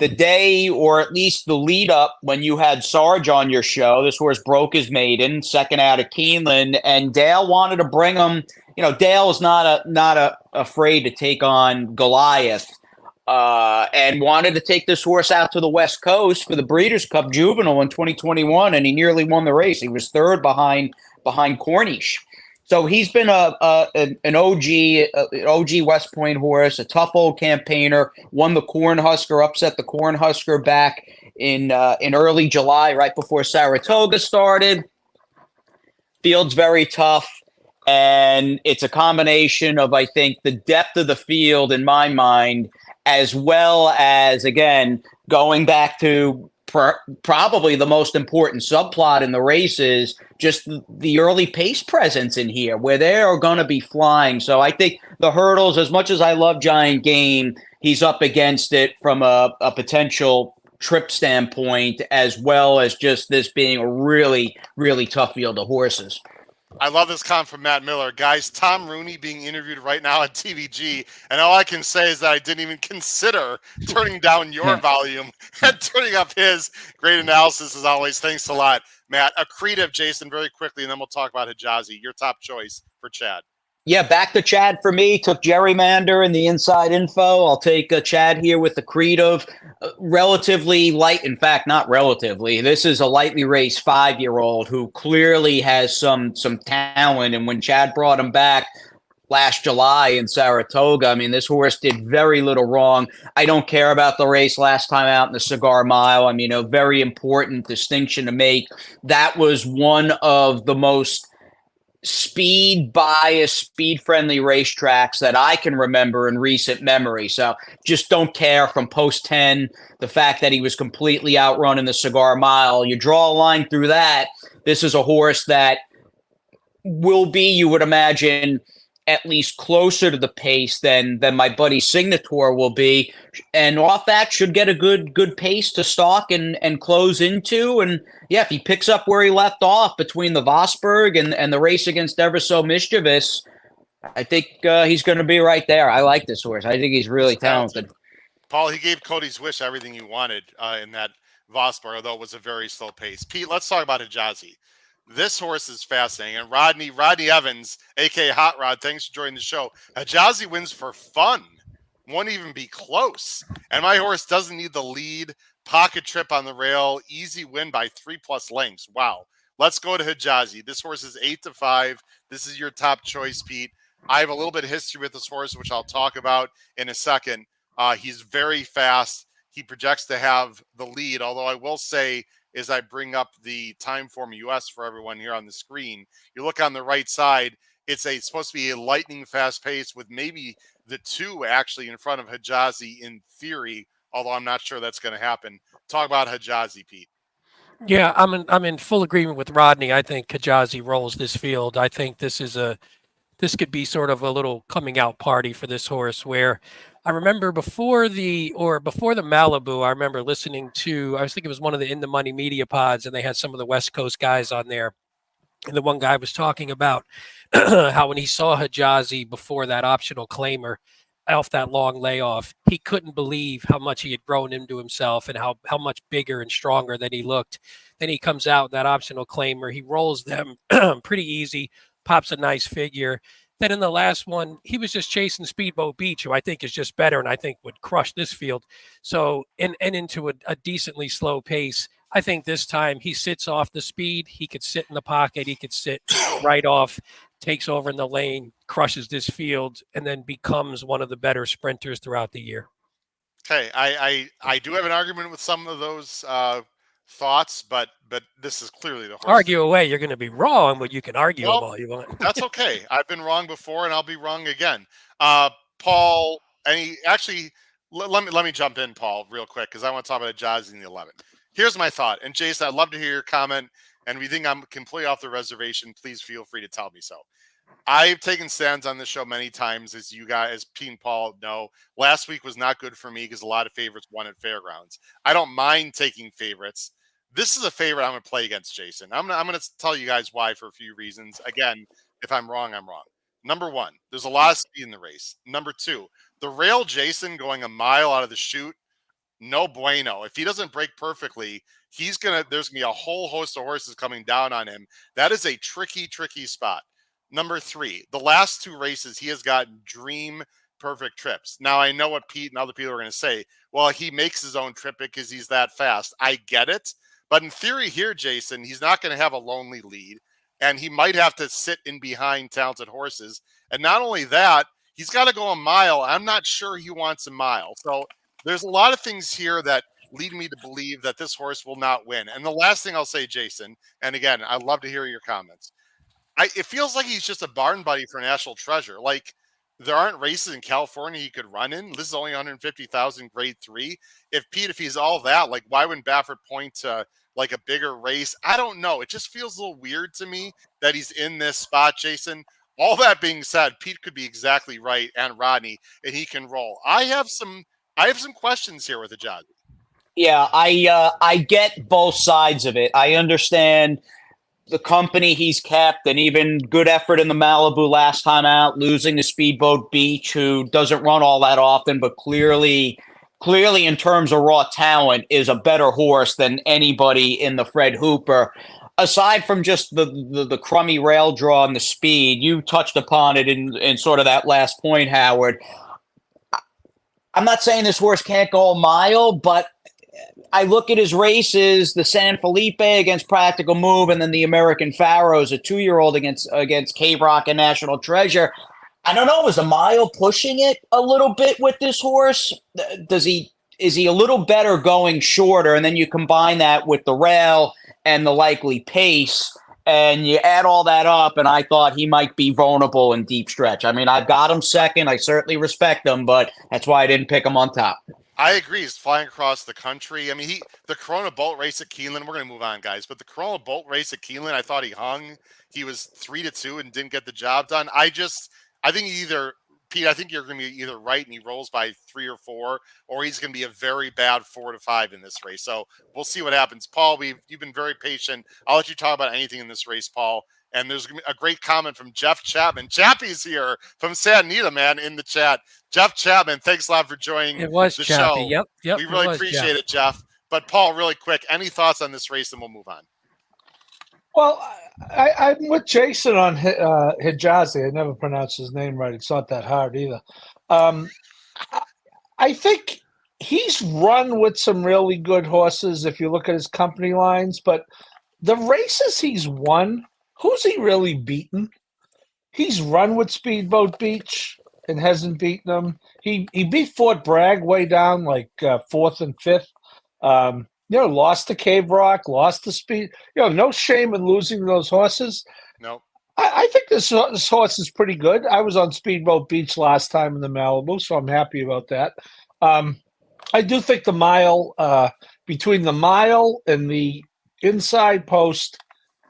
E: the day, or at least the lead up when you had Sarge on your show, this horse broke his maiden, second out of Keeneland, and Dale wanted to bring him. You know, Dale is not afraid to take on Goliath, and wanted to take this horse out to the West Coast for the Breeders' Cup Juvenile in 2021, and he nearly won the race. He was third behind Cornish. So he's been an OG West Point horse, a tough old campaigner, won the Cornhusker, upset the Cornhusker back in early July, right before Saratoga started. Field's very tough, and it's a combination of, I think, the depth of the field in my mind, as well as, again, going back to probably the most important subplot in the race is just the early pace presence in here, where they are going to be flying. So I think the hurdles, as much as I love Giant Game, he's up against it from a potential trip standpoint, as well as just this being a really, really tough field of horses.
B: I love this comment from Matt Miller. Guys, Tom Rooney being interviewed right now on TVG, and all I can say is that I didn't even consider turning down your volume and turning up his. Great analysis as always. Thanks a lot, Matt. Accretive, Jason, very quickly, and then we'll talk about Hijazi, your top choice for Chad.
E: Yeah, back to Chad for me. Took Gerrymander and the inside info. I'll take Chad here with the Accretive. Relatively light. In fact, not relatively. This is a lightly raced 5-year-old who clearly has some talent. And when Chad brought him back last July in Saratoga, I mean, this horse did very little wrong. I don't care about the race last time out in the Cigar Mile. I mean, a very important distinction to make. That was one of the most speed-biased, speed-friendly racetracks that I can remember in recent memory. So just don't care from post 10, the fact that he was completely outrun in the Cigar Mile. You draw a line through that. This is a horse that will be, you would imagine, at least closer to the pace than my buddy Signator will be. And off that should get a good pace to stalk and close into. And yeah, if he picks up where he left off between the Vosburg and the race against Ever So Mischievous, I think he's going to be right there. I like this horse. I think he's really talented.
B: Paul, he gave Cody's Wish everything he wanted in that Vosburg, although it was a very slow pace. Pete, let's talk about Hijazi. This horse is fascinating. And Rodney Evans, a.k.a. Hot Rod, thanks for joining the show. Hijazi wins for fun. Won't even be close. And my horse doesn't need the lead. Pocket trip on the rail. Easy win by 3+ lengths. Wow. Let's go to Hijazi. This horse is 8-5. This is your top choice, Pete. I have a little bit of history with this horse, which I'll talk about in a second. He's very fast. He projects to have the lead, although I will say, as I bring up the Timeform US for everyone here on the screen, you look on the right side, it's supposed to be a lightning fast pace with maybe the 2 actually in front of Hijazi in theory, although I'm not sure that's going to happen. Talk about Hijazi, Pete.
C: Yeah, I'm in full agreement with Rodney. I think Kajazi rolls this field. I think this could be sort of a little coming out party for this horse, where I remember before the Malibu, I remember listening to, I think it was one of the In the Money media pods, and they had some of the West Coast guys on there. And the one guy was talking about how when he saw Hijazi before that optional claimer off that long layoff, he couldn't believe how much he had grown into himself and how much bigger and stronger that he looked. Then he comes out, that optional claimer, he rolls them pretty easy, pops a nice figure. Then in the last one, he was just chasing Speedboat Beach, who I think is just better and I think would crush this field. So, and into a decently slow pace. I think this time he sits off the speed. He could sit in the pocket. He could sit right off, takes over in the lane, crushes this field, and then becomes one of the better sprinters throughout the year.
B: Okay, I do have an argument with some of those thoughts, but this is clearly the horse.
C: Argue away. You're going to be wrong, but you can argue them all you want.
B: That's okay. I've been wrong before, and I'll be wrong again. Paul, let me jump in, Paul, real quick, because I want to talk about Jazzy in the 11th. Here's my thought, and Jason, I'd love to hear your comment. And if you think I'm completely off the reservation, please feel free to tell me so. I've taken stands on this show many times, as you guys, as Pete and Paul know. Last week was not good for me because a lot of favorites won at Fairgrounds. I don't mind taking favorites. This is a favorite I'm going to play against Jason. I'm going to tell you guys why for a few reasons. Again, if I'm wrong, I'm wrong. Number 1, there's a lot of speed in the race. Number 2, the rail Jason going a mile out of the chute, no bueno. If he doesn't break perfectly, there's going to be a whole host of horses coming down on him. That is a tricky spot. Number 3, the last 2 races, he has gotten dream perfect trips. Now, I know what Pete and other people are going to say. Well, he makes his own trip because he's that fast. I get it. But in theory here, Jason, he's not going to have a lonely lead, and he might have to sit in behind talented horses. And not only that, he's got to go a mile. I'm not sure he wants a mile. So there's a lot of things here that lead me to believe that this horse will not win. And the last thing I'll say, Jason, and again, I'd love to hear your comments. It feels like he's just a barn buddy for National Treasure. Like, there aren't races in California he could run in. This is only 150,000 grade 3. If he's all that, like, why wouldn't Baffert point to like a bigger race? I don't know. It just feels a little weird to me that he's in this spot, Jason. All that being said, Pete could be exactly right, and Rodney, and he can roll. I have some questions here with the judge.
E: Yeah, I get both sides of it. I understand the company he's kept, and even good effort in the Malibu last time out, losing to Speedboat Beach, who doesn't run all that often, but clearly in terms of raw talent is a better horse than anybody in the Fred Hooper. Aside from just the crummy rail draw and the speed, you touched upon it in sort of that last point, Howard. I'm not saying this horse can't go a mile, but I look at his races, the San Felipe against Practical Move, and then the American Pharaohs, a 2-year-old against Cave Rock and National Treasure. I don't know, is a mile pushing it a little bit with this horse? Is he a little better going shorter? And then you combine that with the rail and the likely pace, and you add all that up, and I thought he might be vulnerable in deep stretch. I mean, I've got him second. I certainly respect him, but that's why I didn't pick him on top.
B: I agree. He's flying across the country. I mean, the Corona Bolt race at Keeneland, we're going to move on, guys, but the Corona Bolt race at Keeneland, I thought he hung. He was 3-2 and didn't get the job done. I think Pete, I think you're going to be either right and he rolls by 3 or 4, or he's going to be a very bad 4-5 in this race. So we'll see what happens. Paul, you've been very patient. I'll let you talk about anything in this race, Paul. And there's going to be a great comment from Jeff Chapman. Chappie's here from Santa Anita, man, in the chat. Jeff Chapman, thanks a lot for joining the show.
C: Yep.
B: We really appreciate it, Jeff. But Paul, really quick, any thoughts on this race, and we'll move on.
D: Well, I'm with Jason on Hijazi. I never pronounced his name right. It's not that hard either. I think he's run with some really good horses if you look at his company lines, but the races he's won, who's he really beaten? He's run with Speedboat Beach and hasn't beaten them. He beat Fort Bragg way down, like 4th and 5th. Lost to Cave Rock, lost to Speed. No shame in losing those horses.
B: Nope.
D: I think this horse is pretty good. I was on Speedboat Beach last time in the Malibu, so I'm happy about that. I do think the mile, between the mile and the inside post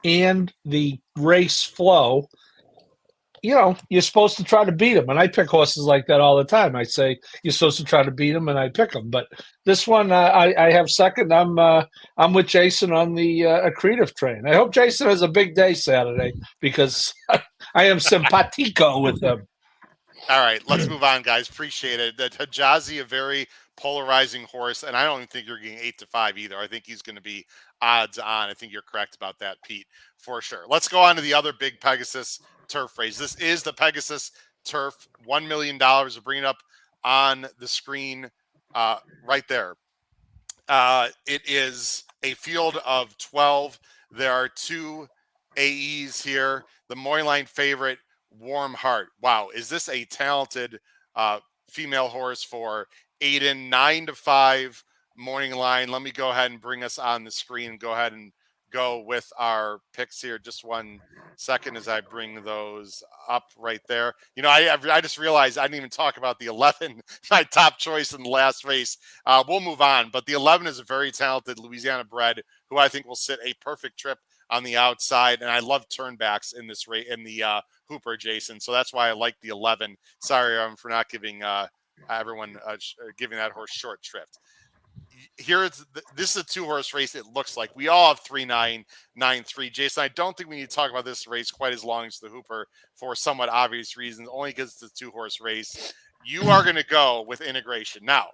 D: and the race flow, you're supposed to try to beat them. And I pick horses like that all the time. I say you're supposed to try to beat them, and I pick them. But this one, I have second. I'm with Jason on the accretive train. I hope Jason has a big day Saturday because I am simpatico with him.
B: All right, let's move on, guys. Appreciate it. The Hijazi, a very polarizing horse, and I don't even think you're getting 8-5 either. I think he's going to be odds on. I think you're correct about that, Pete, for sure. Let's go on to the other big Pegasus turf race. This is the Pegasus Turf. $1 million. We'll bring it up on the screen right there. It is a field of 12. There are 2 AEs here. The Moyline favorite, Warm Heart. Wow, is this a talented female horse for Aiden? 9-5 morning line. Let me go ahead and bring us on the screen and go ahead and go with our picks here. Just one second as I bring those up right there. I just realized I didn't even talk about the 11, my top choice in the last race. We'll move on, but the 11 is a very talented Louisiana bred who I think will sit a perfect trip on the outside, and I love turnbacks in this race in the Hooper, Jason. So that's why I like the 11. Sorry for not giving everyone giving that horse short shrift. This is a 2-horse race. It looks like we all have 3-9, 9-3. Jason, I don't think we need to talk about this race quite as long as the Hooper for somewhat obvious reasons, only because it's a 2-horse race. You are going to go with Integration now.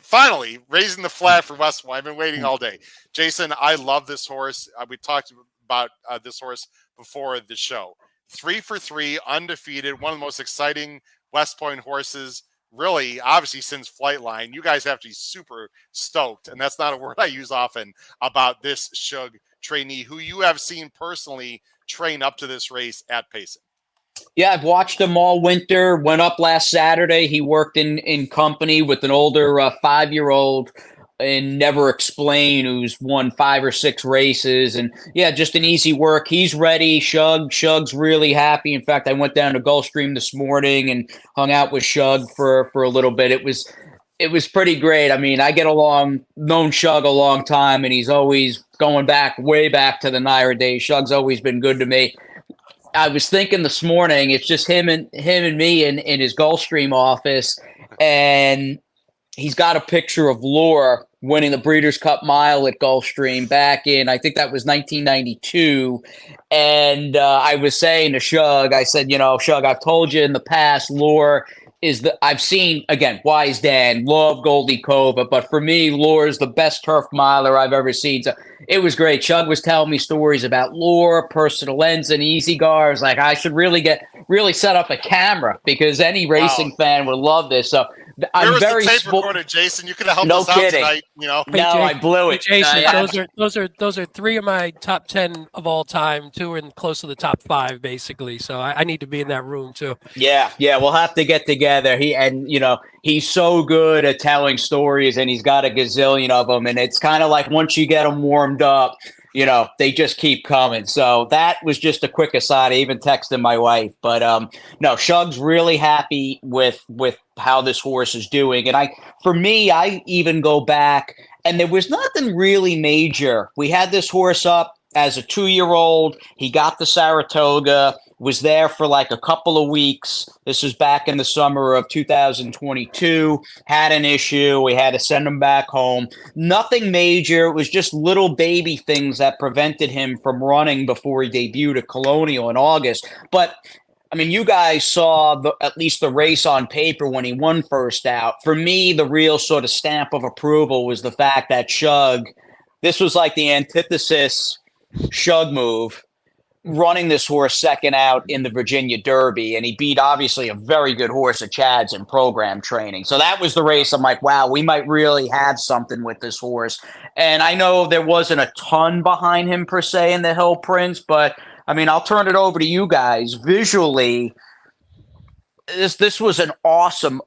B: Finally, raising the flag for Westmore. I've been waiting all day. Jason, I love this horse. We talked about this horse before the show. 3 for 3, undefeated, one of the most exciting West Point horses, really, obviously, since Flightline. You guys have to be super stoked, and that's not a word I use often, about this Shug trainee, who you have seen personally train up to this race at Payson.
E: Yeah, I've watched him all winter. Went up last Saturday. He worked in company with an older 5-year-old in Never Explain, who's won 5 or 6 races. And yeah, just an easy work. He's ready. Shug's really happy. In fact, I went down to Gulfstream this morning and hung out with Shug for a little bit. It was pretty great. I mean, I known Shug a long time, and he's always going way back to the Naira days. Shug's always been good to me. I was thinking this morning, it's just him and me in his Gulfstream office, and he's got a picture of Lure winning the Breeders' Cup Mile at Gulfstream back in, I think that was 1992. And I was saying to Shug, I said, Shug, I've told you in the past, Lure I've seen, again, Wise Dan, love Goldie Cova, but for me, Lure is the best turf miler I've ever seen. So it was great. Shug was telling me stories about Lure, Personal Lens, and Easy Gar. I was like, I should really set up a camera because any racing fan would love this. So I'm very
B: the tape recorder, Jason. You could have helped
E: no
B: us
E: kidding.
B: out tonight.
C: Hey,
E: I blew it.
C: Jason, those are 3 of my top 10 of all time. 2 are in close to the top 5, basically. So I need to be in that room too.
E: Yeah, we'll have to get together. He's so good at telling stories, and he's got a gazillion of them. And it's kind of like once you get them warmed up, they just keep coming. So that was just a quick aside. I even texted my wife, but no, Shug's really happy with how this horse is doing. And for me, I even go back, and there was nothing really major. We had this horse up as a 2-year-old. He got the Saratoga, was there for like a couple of weeks. This was back in the summer of 2022, had an issue. We had to send him back home. Nothing major. It was just little baby things that prevented him from running before he debuted at Colonial in August. But I mean, you guys saw at least the race on paper when he won first out. For me, the real sort of stamp of approval was the fact that Shug, this was like the antithesis Shug move, running this horse second out in the Virginia Derby, and he beat obviously a very good horse at Chad's in program training. So that was the race. I'm like, wow, we might really have something with this horse. And I know there wasn't a ton behind him per se in the Hill Prince, but I mean, I'll turn it over to you guys. Visually, this was an awesome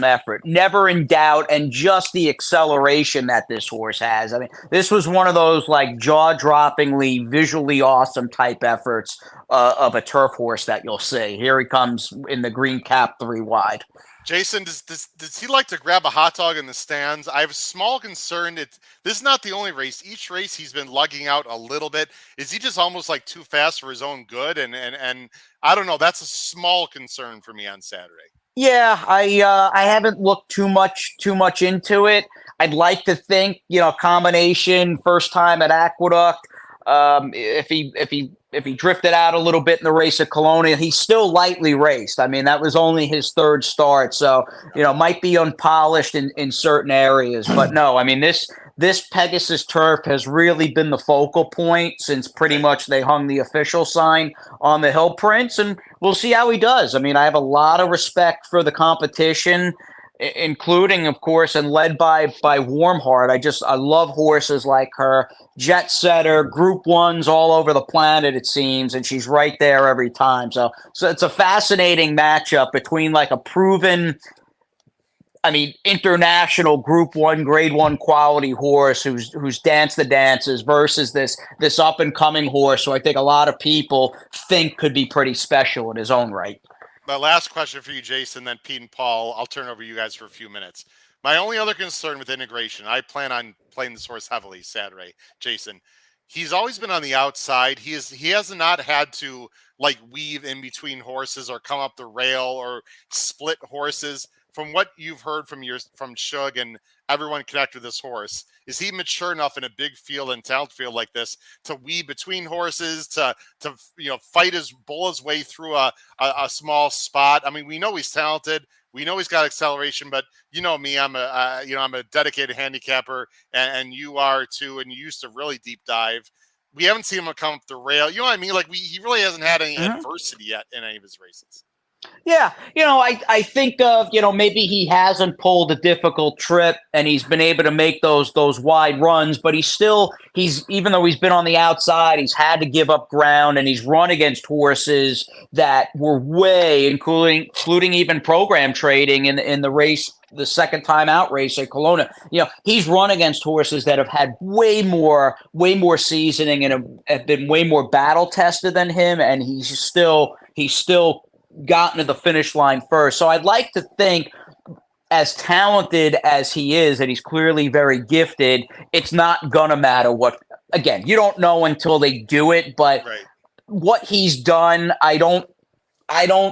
E: effort. Never in doubt, and just the acceleration that this horse has. I mean, this was one of those like jaw-droppingly, visually awesome type efforts of a turf horse that you'll see. Here he comes in the green cap 3 wide.
B: Jason, does he like to grab a hot dog in the stands? I have a small concern. This is not the only race. Each race he's been lugging out a little bit. Is he just almost like too fast for his own good? And I don't know. That's a small concern for me on Saturday.
E: Yeah, I haven't looked too much into it. I'd like to think, combination first time at Aqueduct. If he drifted out a little bit in the race at Colonial, he's still lightly raced. I mean, that was only his 3rd start, so might be unpolished in certain areas. But no, I mean this Pegasus turf has really been the focal point since pretty much they hung the official sign on the Hill Prince, and we'll see how he does. I mean, I have a lot of respect for the competition, including, of course, and led by Warm Heart. I love horses like her. Jet setter, Group 1s all over the planet, it seems, and she's right there every time. So it's a fascinating matchup between like a proven, international Group 1, Grade 1 quality horse who's danced the dances versus this up and coming horse who I think a lot of people think could be pretty special in his own right.
B: My last question for you, Jason, then Pete and Paul. I'll turn over to you guys for a few minutes. My only other concern with integration, I plan on playing this horse heavily Saturday, Jason. He's always been on the outside. He has not had to like weave in between horses or come up the rail or split horses. From what you've heard from Shug and everyone connected with this horse, is he mature enough in a big field and talent field like this to weave between horses, to fight bull his way through a small spot? I mean, we know he's talented. We know he's got acceleration, but you know me, I'm a dedicated handicapper, and you are too, and you used to really deep dive. We haven't seen him come up the rail. You know what I mean? Like he really hasn't had any adversity yet in any of his races.
E: Yeah, I think of, maybe he hasn't pulled a difficult trip and he's been able to make those wide runs, but he's even though he's been on the outside, he's had to give up ground, and he's run against horses that were including even program trading in the race, the second time out race at Kelowna. He's run against horses that have had way more seasoning and have been way more battle tested than him, and he's still gotten to the finish line first. So I'd like to think, as talented as he is, and he's clearly very gifted, it's not gonna matter what. Again, you don't know until they do it, but what he's done, I don't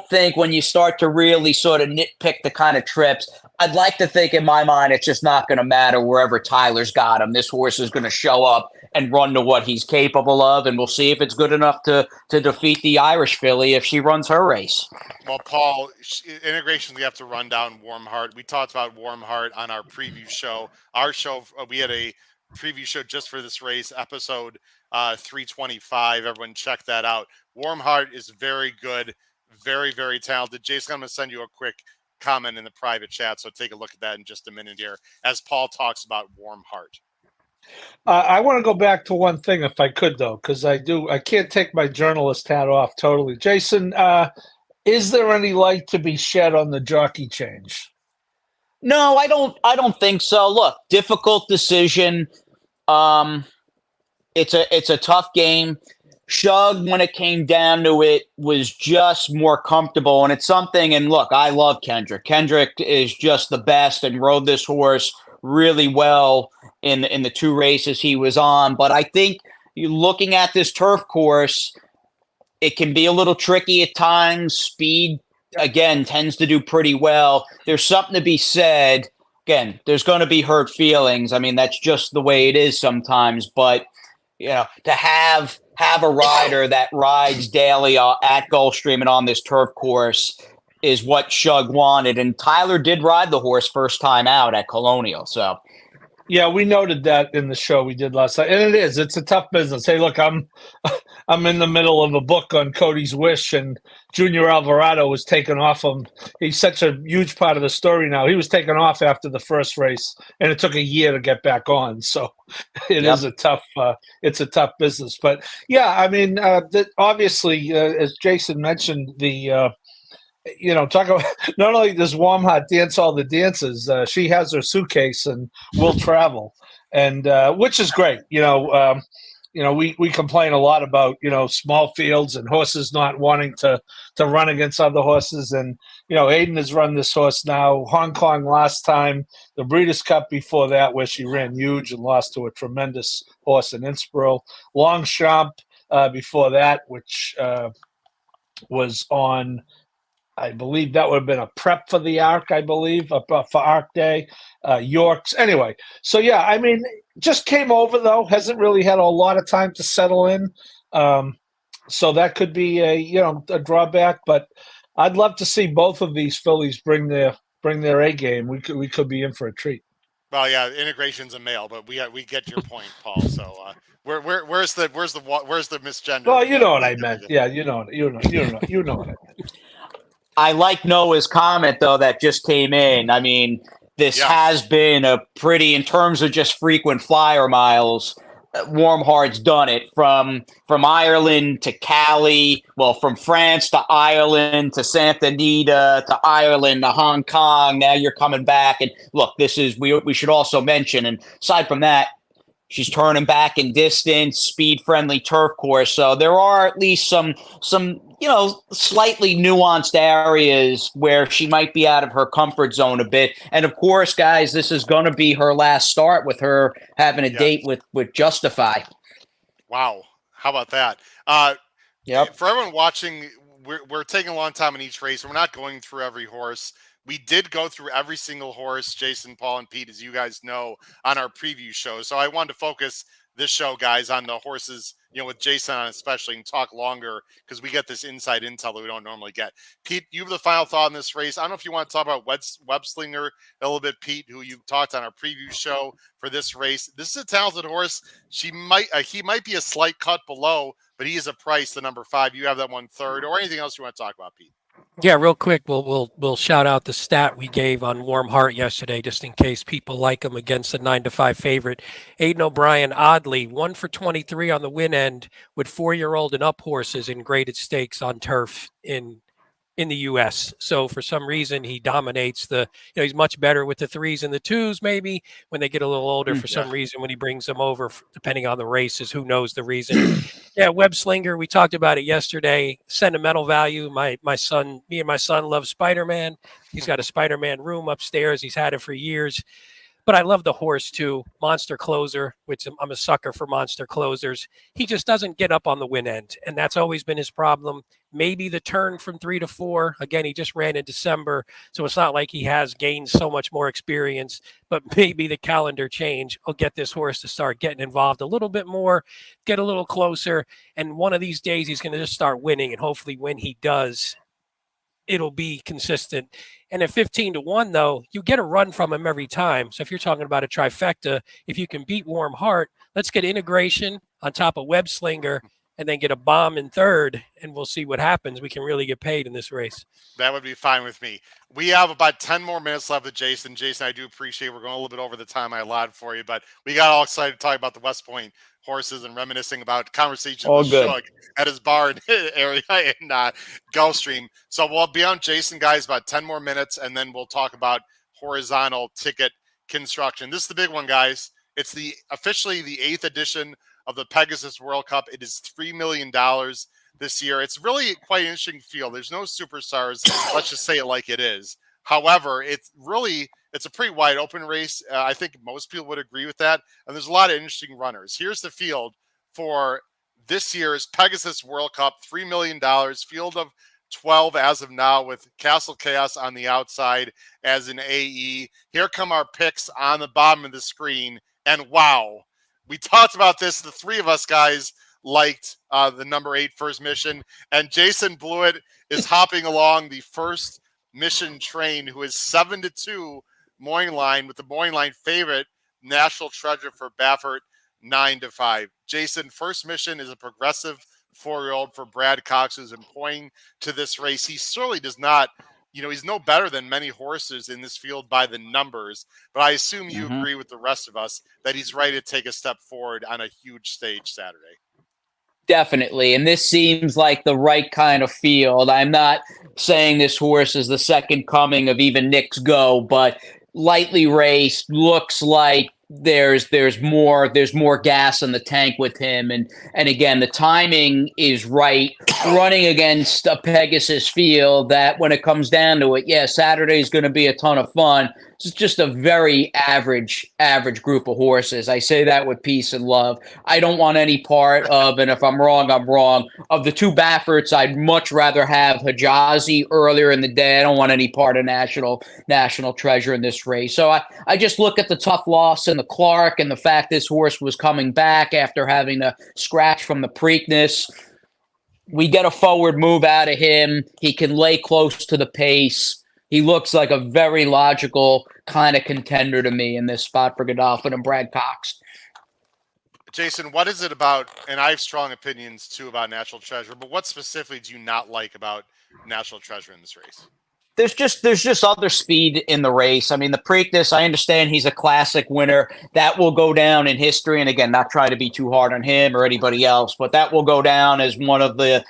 E: think when you start to really sort of nitpick the kind of trips, I'd like to think in my mind it's just not going to matter wherever Tyler's got him. This horse is going to show up and run to what he's capable of, and we'll see if it's good enough to defeat the Irish filly if she runs her race.
B: Well, Paul, integration, we have to run down Warm Heart. We talked about Warm Heart on our preview show. Our show, we had a preview show just for this race, episode 325. Everyone check that out. Warm Heart is very good, very, very talented. Jason, I'm going to send you a quick comment in the private chat, so take a look at that in just a minute here as Paul talks about Warm Heart.
D: I want to go back to one thing if I could, though, because I can't take my journalist hat off totally. Jason, is there any light to be shed on the jockey change?
E: No, I don't think so. Look, difficult decision. It's a tough game. Shug, when it came down to it, was just more comfortable, and it's something. And look, I love Kendrick. Kendrick is just the best and rode this horse really well in the two races he was on. But I think you looking at this turf course, it can be a little tricky at times. Speed, again, tends to do pretty well. There's something to be said. Again, there's going to be hurt feelings. I mean, that's just the way it is sometimes. But, to have a rider that rides daily at Gulfstream and on this turf course is what Shug wanted. And Tyler did ride the horse first time out at Colonial. So,
D: yeah, we noted that in the show we did last night, and it's a tough business. Hey, look, I'm in the middle of a book on Cody's Wish, and Junior Alvarado was taken off him. He's such a huge part of the story now. He was taken off after the first race, and it took a year to get back on. So it is a tough. It's a tough business, but yeah, I mean, obviously, as Jason mentioned, talk about not only does Warm Heart dance all the dances, she has her suitcase and will travel, and which is great. We complain a lot about small fields and horses not wanting to run against other horses, and Aiden has run this horse now. Hong Kong last time, the Breeders' Cup before that, where she ran huge and lost to a tremendous horse in Innsbruck. Longchamp before that, which was on. I believe that would have been a prep for the Arc, I believe, for Arc Day. Yorks. Anyway, so yeah, I mean, just came over, though. Hasn't really had a lot of time to settle in. So that could be a drawback. But I'd love to see both of these fillies bring their A game. We could be in for a treat.
B: Well, yeah, integration's a male, but we get your point, Paul. So where's the misgender?
D: Well, you know what I meant. Yeah, you know what I meant.
E: I like Noah's comment, though, that just came in. I mean, this has been a pretty, in terms of just frequent flyer miles, Warm Heart's done it from Ireland to Cali, from France to Ireland to Santa Anita to Ireland to Hong Kong. Now you're coming back. And look, we should also mention, and aside from that, she's turning back in distance, speed-friendly turf course. So there are at least some slightly nuanced areas where she might be out of her comfort zone a bit. And of course, guys, this is going to be her last start with her having a date with Justify.
B: Wow. How about that? For everyone watching, we're taking a long time in each race. We're not going through every horse. We did go through every single horse, Jason, Paul, and Pete, as you guys know, on our preview show. So I wanted to focus this show, guys, on the horses, with Jason on especially, and talk longer because we get this inside intel that we don't normally get. Pete, you have the final thought on this race. I don't know if you want to talk about Webslinger a little bit, Pete, who you talked on our preview show for this race. This is a talented horse. He might be a slight cut below, but he is a price, the number 5. You have that one third, or anything else you want to talk about, Pete?
C: Yeah, real quick, we'll shout out the stat we gave on Warm Heart yesterday, just in case people like him against the 9-5 favorite. Aiden O'Brien, oddly, 1 for 23 on the win end with 4-year-old and up horses in graded stakes on turf in the U.S. So for some reason, he dominates he's much better with the 3s and the 2s, maybe when they get a little older. For some reason, when he brings them over, depending on the races, who knows the reason. Webslinger, we talked about it yesterday. Sentimental value. Me and my son love Spider-Man. He's got a Spider-Man room upstairs. He's had it for years. But I love the horse, too. Monster closer, which I'm a sucker for monster closers. He just doesn't get up on the win end, and that's always been his problem. Maybe the turn from 3 to 4. Again, he just ran in December, so it's not like he has gained so much more experience, but maybe the calendar change will get this horse to start getting involved a little bit more, get a little closer, and one of these days he's going to just start winning, and hopefully when he does, it'll be consistent. And at 15-1, though, you get a run from him every time. So if you're talking about a trifecta, if you can beat Warm Heart, let's get integration on top of Webslinger and then get a bomb in third, and we'll see what happens. We can really get paid in this race.
B: That would be fine with me. We have about 10 more minutes left with Jason. Jason, I do appreciate we're going a little bit over the time I allotted for you, but we got all excited to talk about the West Point horses and reminiscing about conversations with Shug at his bar area in Gulfstream. So we'll be on Jason, guys, about 10 more minutes, and then we'll talk about horizontal ticket construction. This is the big one, guys. It's officially the 8th edition of the Pegasus World Cup. It is $3 million this year. It's really quite an interesting field. There's no superstars. Let's just say it like it is. However, it's a pretty wide open race. I think most people would agree with that. And there's a lot of interesting runners. Here's the field for this year's Pegasus World Cup, $3 million, field of 12 as of now, with Castle Chaos on the outside as an AE. Here come our picks on the bottom of the screen. And wow, we talked about this. The three of us guys liked the number 8 First Mission. And Jason Blewitt is hopping along the First Mission train, who is 7-2 Morning Line, with the Morning Line favorite, National Treasure for Baffert, 9-5. Jason, First Mission is a progressive 4-year-old for Brad Cox, who's been pointing to this race. He certainly does not, he's no better than many horses in this field by the numbers, but I assume you agree with the rest of us that he's ready to take a step forward on a huge stage Saturday.
E: Definitely. And this seems like the right kind of field. I'm not saying this horse is the second coming of even Nick's Go, but lightly raced, looks like there's more gas in the tank with him. And again, the timing is right, running against a Pegasus field that when it comes down to it, yeah, Saturday is going to be a ton of fun. It's just a very average group of horses. I say that with peace and love. I don't want any part of, and if I'm wrong, I'm wrong, of the two Bafferts. I'd much rather have Hijazi earlier in the day. I don't want any part of National Treasure in this race. So I just look at the tough loss in the Clark and the fact this horse was coming back after having a scratch from the Preakness. We get a forward move out of him. He can lay close to the pace. He looks like a very logical kind of contender to me in this spot for Godolphin and Brad Cox.
B: Jason, what is it about, and I have strong opinions too about National Treasure, but what specifically do you not like about National Treasure in this race?
E: There's just other speed in the race. I mean, the Preakness, I understand he's a classic winner. That will go down in history. And again, not trying to be too hard on him or anybody else, but that will go down as one of the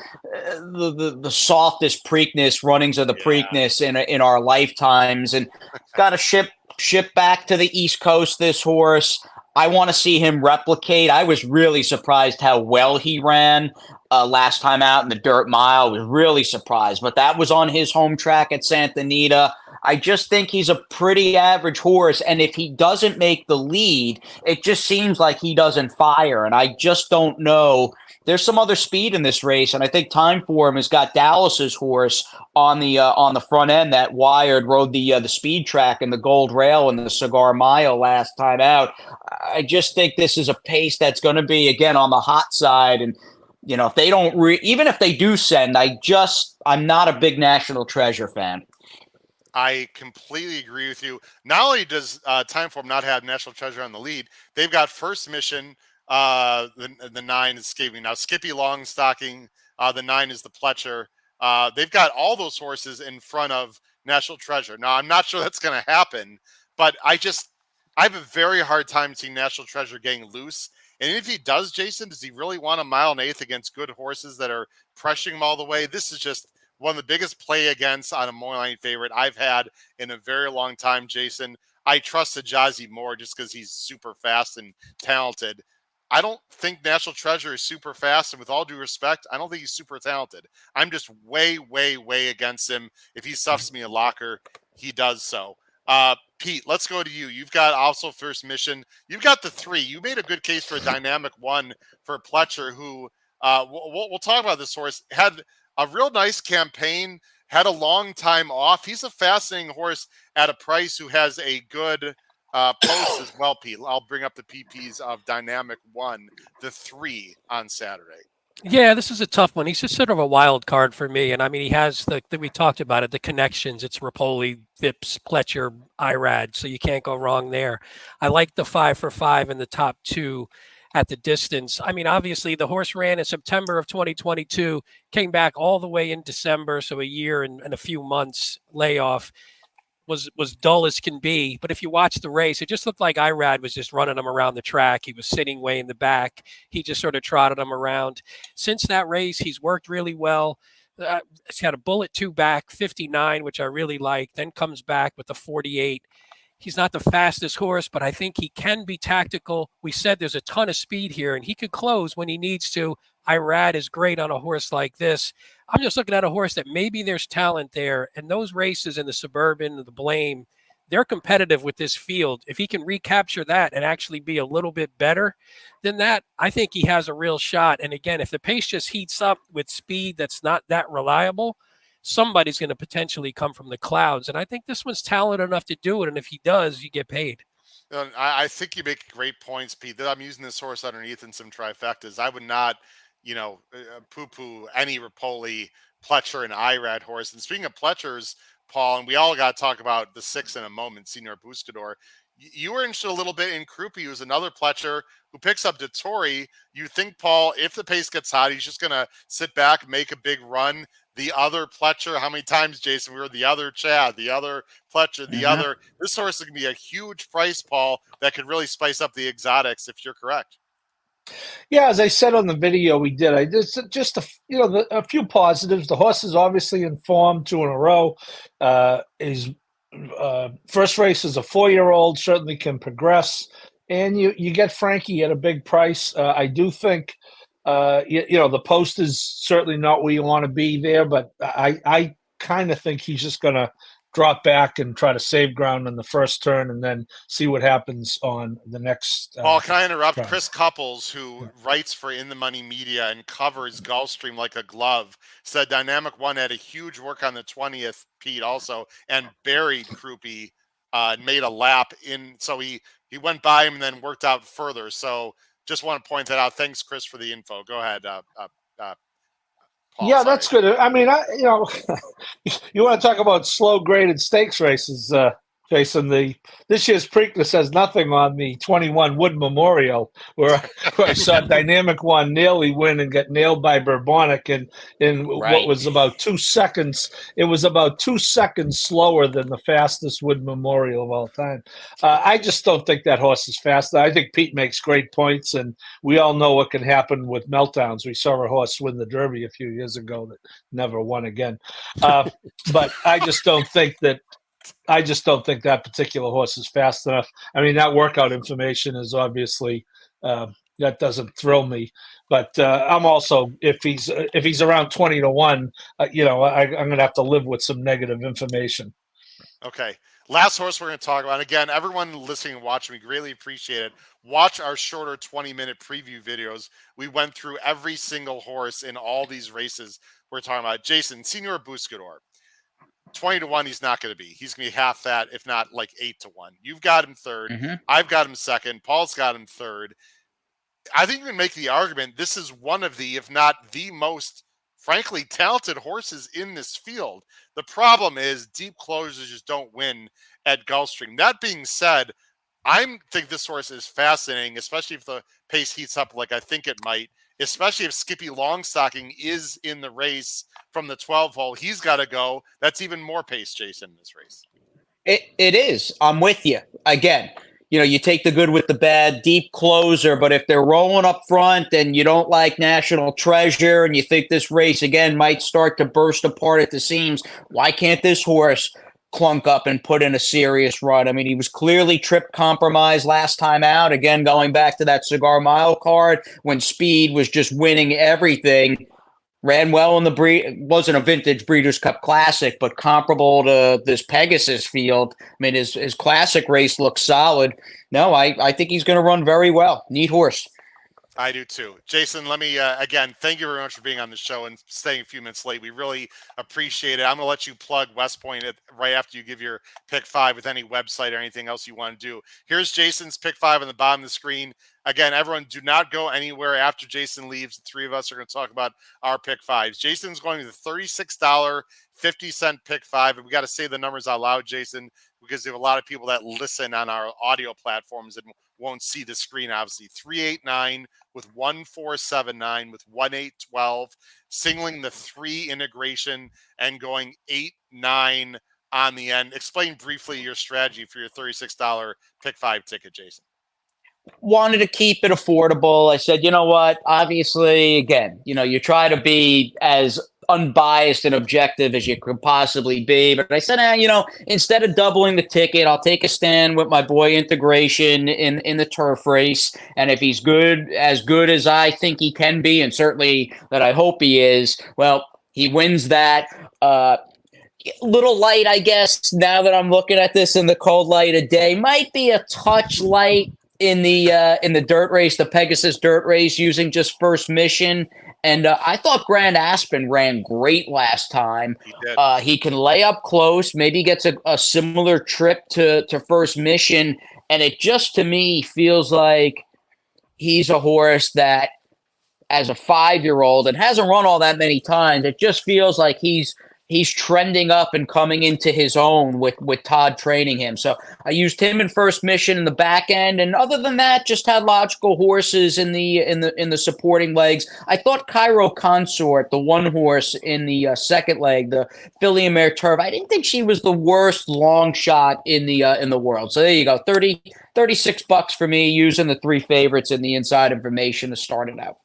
E: softest Preakness runnings of the Preakness in our lifetimes. And got to ship back to the East Coast, this horse. I want to see him replicate. I was really surprised how well he ran last time out in the dirt mile. I was really surprised, but that was on his home track at Santa Anita. I just think he's a pretty average horse, and if he doesn't make the lead, it just seems like he doesn't fire, and I just don't know. There's some other speed in this race, and I think Time For Him has got Dallas's horse on the front end that rode the speed track and the Gold Rail and the Cigar Mile last time out. I just think this is a pace that's going to be, again, on the hot side. And, you know, if they don't, even if they do send, I'm not a big National Treasure fan.
B: I completely agree with you. Not only does Time For Him not have National Treasure on the lead, they've got First Mission. The 9 is escaping now. Skippy Longstocking, the 9 is the Pletcher. They've got all those horses in front of National Treasure. Now, I'm not sure that's going to happen, but I have a very hard time seeing National Treasure getting loose. And if he does, Jason, does he really want a 1.8 miles against good horses that are pressuring him all the way? This is just one of the biggest play against on a morning favorite I've had in a very long time, Jason. I trust Hijazi more just because he's super fast and talented. I don't think National Treasure is super fast, and with all due respect, I don't think he's super talented. I'm just way, way, way against him. If he stuffs me a locker, he does so. Pete, let's go to you. You've got also First Mission. You've got the 3. You made a good case for a dynamic 1 for Pletcher, who we'll talk about this horse. Had a real nice campaign, had a long time off. He's a fascinating horse at a price who has a good post as well, Pete. I'll bring up the PPs of Dynamic 1, the 3 on Saturday.
C: Yeah, this is a tough one. He's just sort of a wild card for me. And I mean, he has we talked about it, the connections. It's Rapoli, Vips, Pletcher, Irad. So you can't go wrong there. I like the 5 for 5 in the top 2 at the distance. I mean, obviously the horse ran in September of 2022, came back all the way in December. So a year and a few months layoff. Was dull as can be. But if you watch the race, it just looked like Irad was just running him around the track. He was sitting way in the back. He just sort of trotted him around. Since that race, he's worked really well. He's had a bullet 2 back, 59, which I really like. Then comes back with the 48. He's not the fastest horse, but I think he can be tactical. We said there's a ton of speed here, and he could close when he needs to. Irad is great on a horse like this. I'm just looking at a horse that maybe there's talent there, and those races in the Suburban, the Blame, they're competitive with this field. If he can recapture that and actually be a little bit better than that, I think he has a real shot. And again, if the pace just heats up with speed that's not that reliable, somebody's going to potentially come from the clouds. And I think this one's talented enough to do it. And if he does, you get paid.
B: I think you make great points, Pete. I'm using this horse underneath in some trifectas. I would not, poo-poo any Rapoli, Pletcher, and Irad horse. And speaking of Pletchers, Paul, and we all got to talk about the 6 in a moment, Senior Buscador. You were interested a little bit in Krupe, who's another Pletcher who picks up Dettori. You think, Paul, if the pace gets hot, he's just going to sit back, make a big run. The other Pletcher, how many times, Jason, we were the other Chad, the other Pletcher, the other. This horse is going to be a huge price, Paul, that could really spice up the exotics if you're correct.
D: Yeah, as I said on the video we did, I just a few positives. The horse is obviously in form, 2 in a row. His first race is a 4-year-old, certainly can progress, and you get Frankie at a big price. I do think the post is certainly not where you want to be there, but I kind of think he's just going to drop back and try to save ground on the first turn and then see what happens on the next.
B: Paul, can I interrupt?
D: turn.
B: Chris Couples, who writes for In the Money Media and covers Gulfstream like a glove, said Dynamic One had a huge work on the 20th, Pete, also, and buried Krupe, made a lap in. So he went by him and then worked out further. So just want to point that out. Thanks, Chris, for the info. Go ahead, Paul.
D: Yeah,
B: Sorry.
D: that's good. I mean, you want to talk about slow graded stakes races, Jason. This year's Preakness has nothing on the 21 Wood Memorial, where I saw Dynamic One nearly win and get nailed by Bourbonic in what was about 2 seconds. It was about 2 seconds slower than the fastest Wood Memorial of all time. I just don't think that horse is fast. I think Pete makes great points, and we all know what can happen with meltdowns. We saw a horse win the Derby a few years ago that never won again. But I just don't think that particular horse is fast enough. I mean, that workout information is obviously that doesn't thrill me. But I'm also, if he's around 20 to 1, I'm going to have to live with some negative information.
B: Okay. Last horse we're going to talk about. Again, everyone listening and watching, we greatly appreciate it. Watch our shorter 20-minute preview videos. We went through every single horse in all these races we're talking about. Jason, Senior Buscador. 20 to 1, he's not going to be. He's going to be half that, if not like 8 to 1. You've got him third.
E: Mm-hmm.
B: I've got him second. Paul's got him third. I think you can make the argument this is one of the, if not the most, frankly, talented horses in this field. The problem is deep closers just don't win at Gulfstream. That being said, I think this horse is fascinating, especially if the pace heats up like I think it might, especially if Skippy Longstocking is in the race from the 12 hole. He's got to go. That's even more pace, Jason, in this race.
E: It is. I'm with you. Again, you take the good with the bad, deep closer, but if they're rolling up front and you don't like National Treasure and you think this race, again, might start to burst apart at the seams, why can't this horse clunk up and put in a serious run? I mean, he was clearly trip compromised last time out. Again, going back to that Cigar Mile card when speed was just winning everything. Ran well in the wasn't a vintage Breeders' Cup Classic, but comparable to this Pegasus field. I mean, his classic race looks solid. No, I think he's going to run very well. Neat horse.
B: I do too. Jason, let me, again, thank you very much for being on the show and staying a few minutes late. We really appreciate it. I'm going to let you plug West Point right after you give your pick 5 with any website or anything else you want to do. Here's Jason's pick 5 on the bottom of the screen. Again, everyone, do not go anywhere after Jason leaves. The three of us are going to talk about our pick 5s. Jason's going to the $36.50 pick 5. And we got to say the numbers out loud, Jason, because there are a lot of people that listen on our audio platforms and won't see the screen, obviously. 389 with 1479 with 1812, singling the 3 integration and going 8-9 on the end. Explain briefly your strategy for your $36 pick 5 ticket, Jason.
E: Wanted to keep it affordable. I said, you know what? Obviously, again, you try to be as unbiased and objective as you could possibly be. But I said, instead of doubling the ticket, I'll take a stand with my boy Integration in the turf race. And if he's as good as I think he can be, and certainly that I hope he is, well, he wins that. Little light, I guess, now that I'm looking at this in the cold light of day, might be a touch light in the dirt race, the Pegasus dirt race, using just first mission. And I thought Grand Aspen ran great last time. He can lay up close, maybe gets a similar trip to first mission. And it just, to me, feels like he's a horse that, as a 5-year-old, and hasn't run all that many times, it just feels like he's he's trending up and coming into his own with Todd training him. So I used him in first mission in the back end, and other than that, just had logical horses in the supporting legs. I thought Cairo Consort, the one horse in the second leg, the filly and mare turf, I didn't think she was the worst long shot in the world. So there you go, $36 for me using the 3 favorites in the inside information to start it out.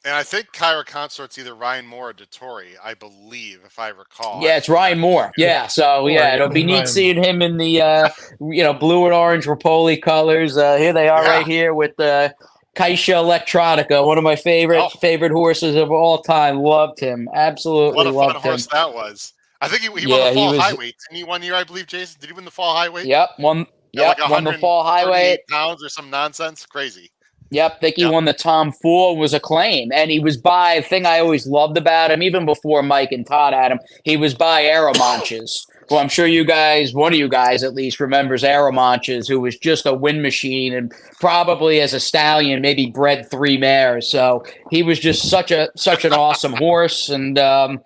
B: And I think Kyra Consort's either Ryan Moore or Dettori, I believe, if I recall.
E: Yeah, it's Ryan Moore. Yeah, so yeah, it'll be neat seeing him in the blue and orange Rapoli colors. Here they are, right here with the Kaisha Electronica, one of my favorite horses of all time. Loved him, absolutely.
B: What a
E: loved
B: fun
E: him.
B: horse that was. I think he won the fall highway. Didn't he 1 year, I believe, Jason? Did he win the fall highway?
E: Yep, won the fall highway.
B: Pounds or some nonsense, crazy.
E: Yep, I think he won the Tom Fool, was a claim. And he was by, a thing I always loved about him, even before Mike and Todd had him, he was by Aeromanches. Well, I'm sure you guys, one of you guys at least, remembers Aeromanches, who was just a win machine and probably as a stallion, maybe bred 3 mares. So he was just such an awesome horse. And no,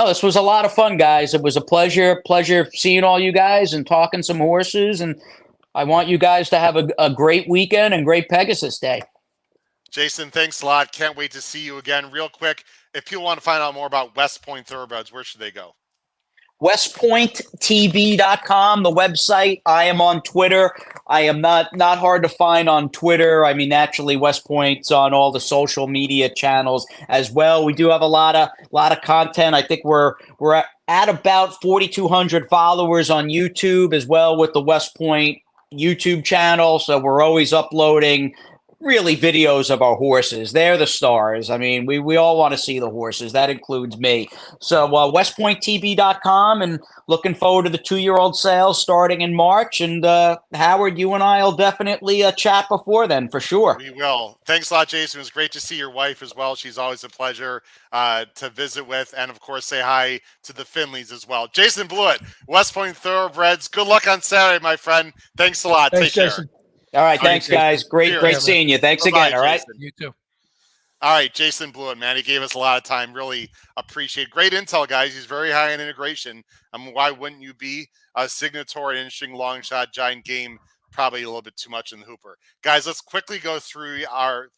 E: this was a lot of fun, guys. It was a pleasure seeing all you guys and talking some horses. And I want you guys to have a great weekend and great Pegasus Day.
B: Jason, thanks a lot. Can't wait to see you again. Real quick, if people want to find out more about West Point Thoroughbreds, where should they go?
E: WestPointTV.com, the website. I am on Twitter. I am not hard to find on Twitter. I mean, naturally, West Point's on all the social media channels as well. We do have a lot of content. I think we're at about 4,200 followers on YouTube as well with the West Point YouTube channel. So we're always uploading really videos of our horses. They're the stars. I mean, we all want to see the horses. That includes me. So WestPointTV.com, and looking forward to the 2-year-old sales starting in March. And Howard, you and I will definitely chat before then for sure.
B: We will. Thanks a lot, Jason. It was great to see your wife as well. She's always a pleasure to visit with, and of course say hi to the Finleys as well. Jason Blewitt, West Point Thoroughbreds. Good luck on Saturday, my friend. Thanks a lot.
D: Thanks,
B: Take
D: Jason.
B: care.
E: All right, thanks, guys. Great seeing you. Thanks again. All right,
B: Jason.
C: You too.
B: All right, Jason Blewitt, man, he gave us a lot of time. Really appreciate. Great intel, guys. He's very high in integration. Why wouldn't you be? A signatory, interesting long shot, giant game. Probably a little bit too much in the hooper. Guys, let's quickly go through our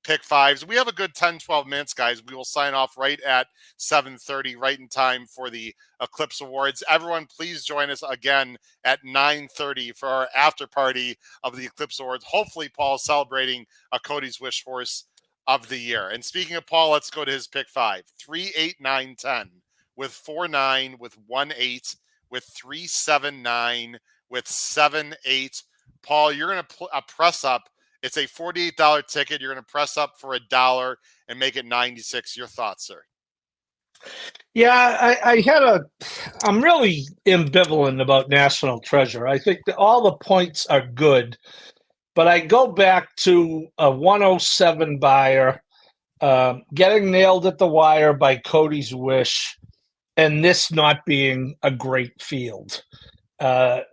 B: pick fives. We have a good 10-12 minutes, guys. We will sign off right at 7:30, right in time for the Eclipse Awards. Everyone, please join us again at 9:30 for our after party of the Eclipse Awards. Hopefully, Paul celebrating a Cody's Wish horse of the year. And speaking of Paul, let's go to his pick five. 3, 8, 9, 10 with 4, 9, with 1, 8, with 3, 7, 9, with 7, 8. Paul, you're going to press up. It's a $48 ticket. You're going to press up for $1 and make it 96. Your thoughts, sir?
D: Yeah, I'm really ambivalent about National Treasure. I think that all the points are good, but I go back to a 107 buyer, getting nailed at the wire by Cody's Wish, and this not being a great field.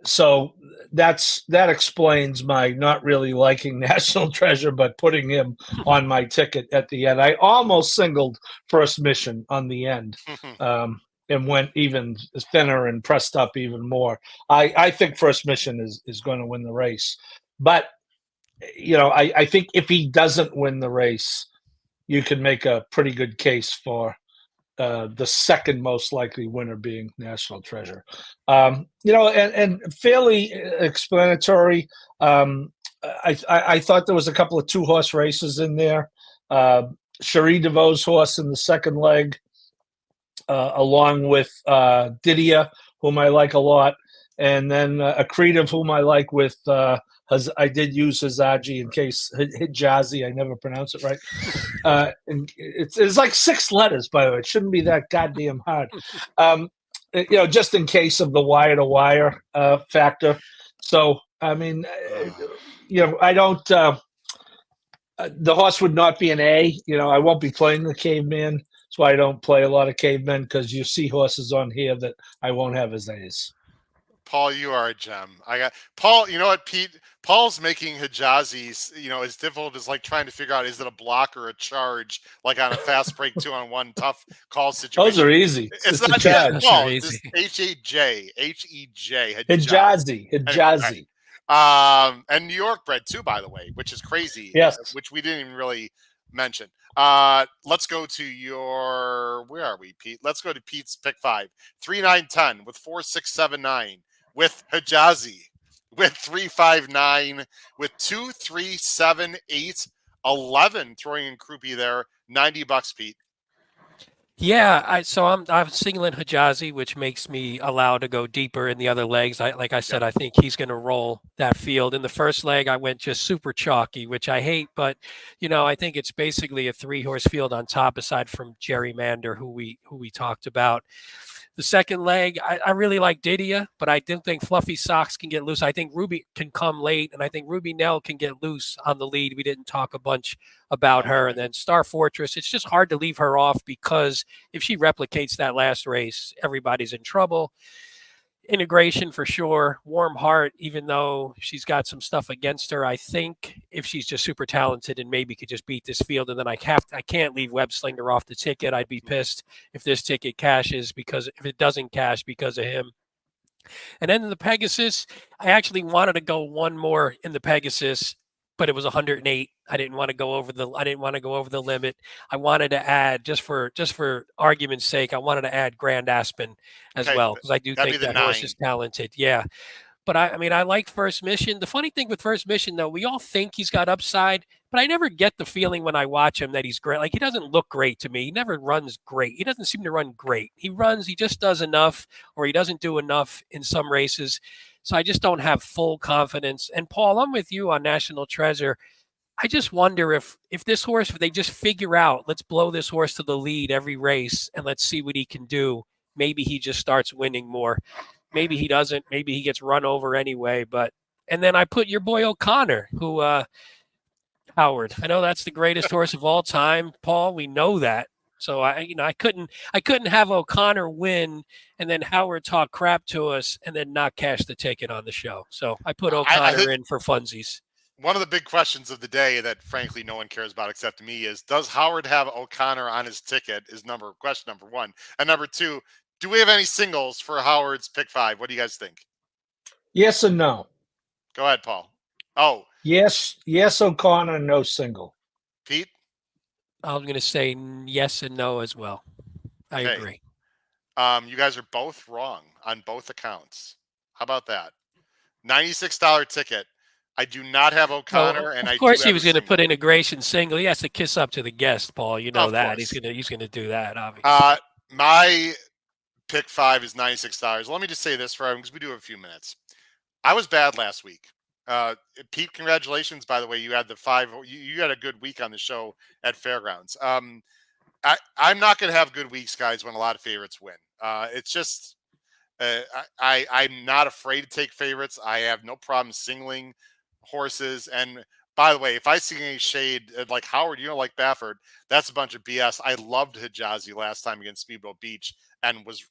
D: So that explains my not really liking National Treasure, but putting him on my ticket at the end. I almost singled First Mission on the end, and went even thinner and pressed up even more. I think First Mission is going to win the race, but I think if he doesn't win the race, you can make a pretty good case for the second most likely winner being National Treasure. And fairly explanatory. I thought there was a couple of 2-horse races in there. Cherie DeVoe's horse in the second leg, along with Didia, whom I like a lot, and then Accretive, whom I like with I did use Hizaji in case Hijazi. I never pronounce it right. And it's like 6 letters, by the way. It shouldn't be that goddamn hard. Just in case of the wire-to-wire factor. So, I mean, I don't. The horse would not be an A. I won't be playing the Caveman. That's why I don't play a lot of Cavemen, because you see horses on here that I won't have as A's.
B: Paul, you are a gem. Paul. You know what, Pete? Paul's making Hijazi, as difficult as like trying to figure out, is it a block or a charge, like on a fast break 2-on-1 tough call situation.
D: Those are easy.
B: It's
D: a
B: not
D: charge.
C: Those
B: Paul.
C: are
B: It's
C: easy.
B: Hijazi.
D: Hijazi.
B: And New York bred too, by the way, which is crazy.
D: Yes.
B: Which we didn't even really mention. Let's go to where are we, Pete? Let's go to Pete's pick 5. 3-9-10 with 4-6-7-9 with Hijazi, with 3-5-9 with 2-3-7-8-11 throwing in Krupi there. $90, Pete.
C: Yeah, I'm singling Hijazi, which makes me allow to go deeper in the other legs. Like I said, I think he's going to roll that field. In the first leg, I went just super chalky, which I hate, but I think it's basically a 3-horse field on top, aside from Gerrymander, who we talked about. The second leg, I really like Didia, but I didn't think Fluffy Socks can get loose. I think Ruby can come late, and I think Ruby Nell can get loose on the lead. We didn't talk a bunch about her. And then Star Fortress, it's just hard to leave her off because if she replicates that last race, everybody's in trouble. Integration for sure. Warm Heart, even though she's got some stuff against her, I think if she's just super talented and maybe could just beat this field, and then I can't leave Web Slinger off the ticket. I'd be pissed if this ticket cashes, because if it doesn't cash because of him. And then in the Pegasus, I actually wanted to go one more in the Pegasus, but it was 108. I didn't want to go over the limit. I wanted to add, just for argument's sake, I wanted to add Grand Aspen as well, because I do think that horse is talented. Yeah. But I like First Mission. The funny thing with First Mission, though, we all think he's got upside, but I never get the feeling when I watch him that he's great. Like, he doesn't look great to me. He never runs great. He doesn't seem to run great. He just does enough, or he doesn't do enough in some races. So I just don't have full confidence. And Paul, I'm with you on National Treasure. I just wonder if this horse, if they just figure out, let's blow this horse to the lead every race and let's see what he can do. Maybe he just starts winning more. Maybe he doesn't. Maybe he gets run over anyway. And then I put your boy O'Connor, who Howard. I know that's the greatest horse of all time, Paul. We know that. So I couldn't have O'Connor win and then Howard talk crap to us and then not cash the ticket on the show. So I put O'Connor in for funsies.
B: One of the big questions of the day that frankly no one cares about except me is, does Howard have O'Connor on his ticket? Is question number 1. And number 2, do we have any singles for Howard's pick 5? What do you guys think?
D: Yes and no.
B: Go ahead, Paul. Oh.
D: Yes, O'Connor, no single.
B: Pete?
C: I'm going to say yes and no as well. I agree.
B: You guys are both wrong on both accounts. How about that? $96 ticket. I do not have O'Connor, and
C: of course he was going to put integration single. He has to kiss up to the guest, Paul. You know that he's going to do that. Obviously,
B: my pick 5 is $96. Let me just say this for everyone, because we do have a few minutes. I was bad last week. Pete, congratulations, by the way. You had you had a good week on the show at Fairgrounds. I'm not going to have good weeks, guys, when a lot of favorites win. It's just I'm not afraid to take favorites. I have no problem singling horses. And by the way, if I see any shade like Howard, like Baffert, that's a bunch of BS. I loved Hijazi last time against Speedboat Beach and was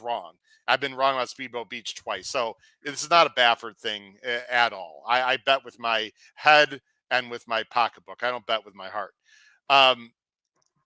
B: wrong. I've been wrong about Speedboat Beach twice. So this is not a Baffert thing at all. I bet with my head and with my pocketbook. I don't bet with my heart.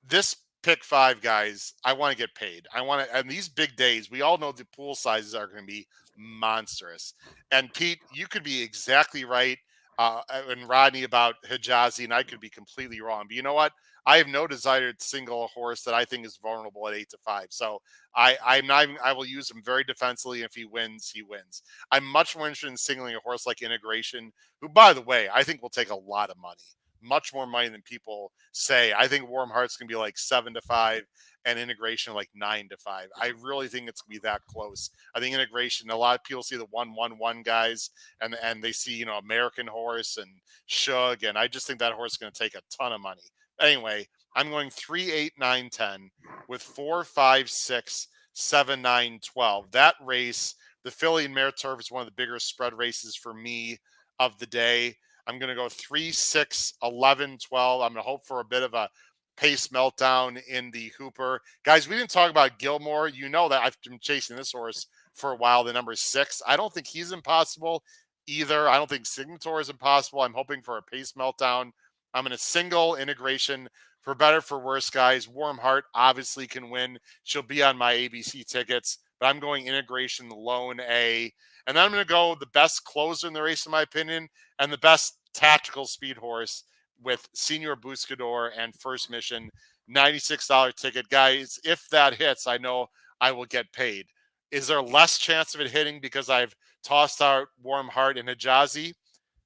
B: This pick 5, guys, I want to get paid. And these big days, we all know the pool sizes are going to be monstrous. And Pete, you could be exactly right. And Rodney about Hijazi, and I could be completely wrong. But you know what? I have no desire to single a horse that I think is vulnerable at 8-5. So I will use him very defensively. If he wins, he wins. I'm much more interested in singling a horse like Integration, who, by the way, I think will take a lot of money. Much more money than people say. I think Warm Heart's going to be like 7-5 and Integration like 9-5. I really think it's going to be that close. I think Integration, a lot of people see the 1-1-1 guys and they see, American Horse and Shug. And I just think that horse is going to take a ton of money. Anyway, I'm going 3, 8, 9, 10 with 4, 5, 6, 7, 9, 12. That race, the Philly and Mare Turf, is one of the bigger spread races for me of the day. I'm going to go 3, 6, 11, 12. I'm going to hope for a bit of a pace meltdown in the Hooper. Guys, we didn't talk about Gilmore. You know that I've been chasing this horse for a while. The number 6. I don't think he's impossible. either. I don't think Signator is impossible. I'm hoping for a pace meltdown. I'm in a single integration for better, for worse, guys. Warm Heart obviously can win. She'll be on my ABC tickets, but I'm going integration lone A. And then I'm going to go the best closer in the race, in my opinion, and the best tactical speed horse with Senior Buscador and First Mission. $96 ticket. Guys, if that hits, I know I will get paid. Is there less chance of it hitting because I've tossed out Warm Heart and Hijazi?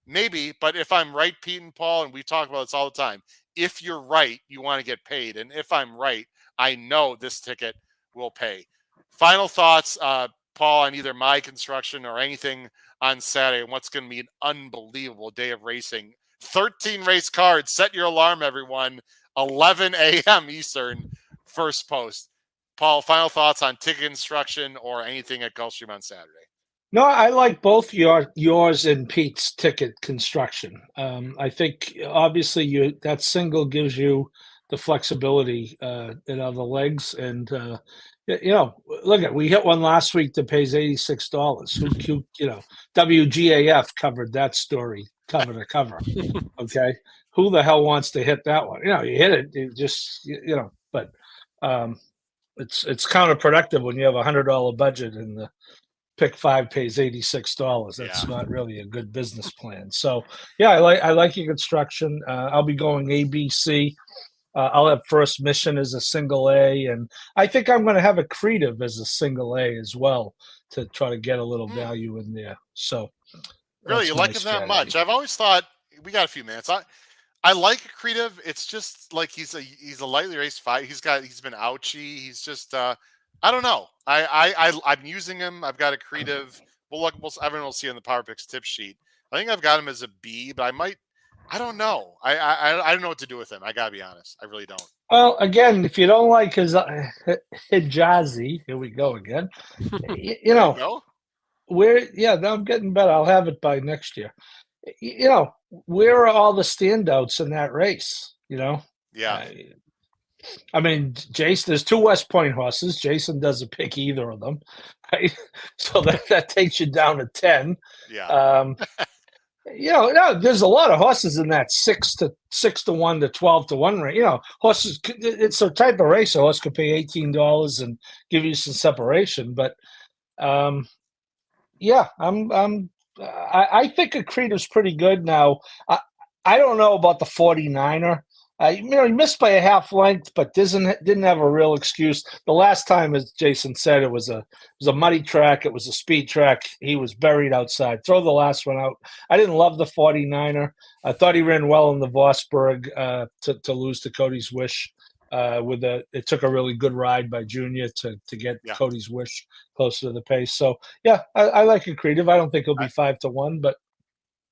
B: Maybe, but if I'm right, Pete and Paul, and we talk about this all the time, if you're right, you want to get paid. And if I'm right, I know this ticket will pay. Final thoughts, Paul, on either my construction or anything on Saturday, and what's going to be an unbelievable day of racing. 13 race cards. Set your alarm, everyone. 11 a.m. Eastern, first post. Paul, final thoughts on ticket construction or anything at Gulfstream on Saturday?
D: No, I like both yours and Pete's ticket construction. I think obviously that single gives you the flexibility in other legs, and look at, we hit one last week that pays $86. Who WGAF covered that story cover to cover. Okay, who the hell wants to hit that one? You hit it, you just but it's counterproductive when you have $100 budget and the pick 5 pays $86. That's not really a good business plan. So yeah, I like your construction. I'll be going ABC. I'll have First Mission as a single A, and I think I'm going to have a Creative as a single A as well to try to get a little value in there. So
B: really, you like him that much? I've always thought, we got a few minutes. I like Creative. It's just like he's a lightly raced fight. He's been ouchy. He's just I don't know. I'm using him. I've got a Creative. Everyone will see on the Power Picks tip sheet. I think I've got him as a B, but I don't know. I don't know what to do with him. I gotta be honest. I really don't.
D: Well, again, if you don't like his Hijazi, here we go again. I'm getting better. I'll have it by next year. Where are all the standouts in that race?
B: Yeah.
D: I mean, Jason, there's 2 West Point horses. Jason doesn't pick either of them, right? So that takes you down to 10.
B: Yeah.
D: There's a lot of horses in that 6 to 1 to 12 to 1 range. Horses. It's a type of race. A horse could pay $18 and give you some separation. But I think a Creative's pretty good now. I don't know about the 49er. He missed by a half length, but didn't have a real excuse. The last time, as Jason said, it was a muddy track. It was a speed track. He was buried outside. Throw the last one out. I didn't love the 49er. I thought he ran well in the Vosburg to lose to Cody's Wish. It took a really good ride by Junior to get Cody's Wish closer to the pace. So yeah, I like a Creative. I don't think it'll be 5 to 1, but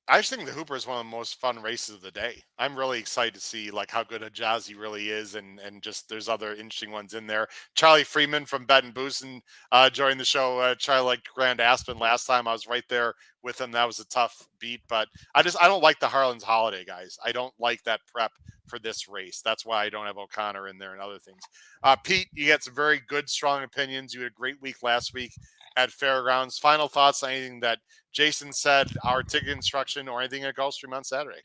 B: I just think the Hooper is one of the most fun races of the day. I'm really excited to see how good Hijazi really is, and just there's other interesting ones in there. Charlie Freeman from Bet and Boosin joined the show. Charlie liked Grand Aspen last time. I was right there with him. That was a tough beat, but I don't like the Harlan's Holiday, guys. I don't like that prep for this race. That's why I don't have O'Connor in there and other things. Pete, you got some very good, strong opinions. You had a great week last week at Fairgrounds. Final thoughts on anything that Jason said, our ticket instruction, or anything at Gulfstream on Saturday?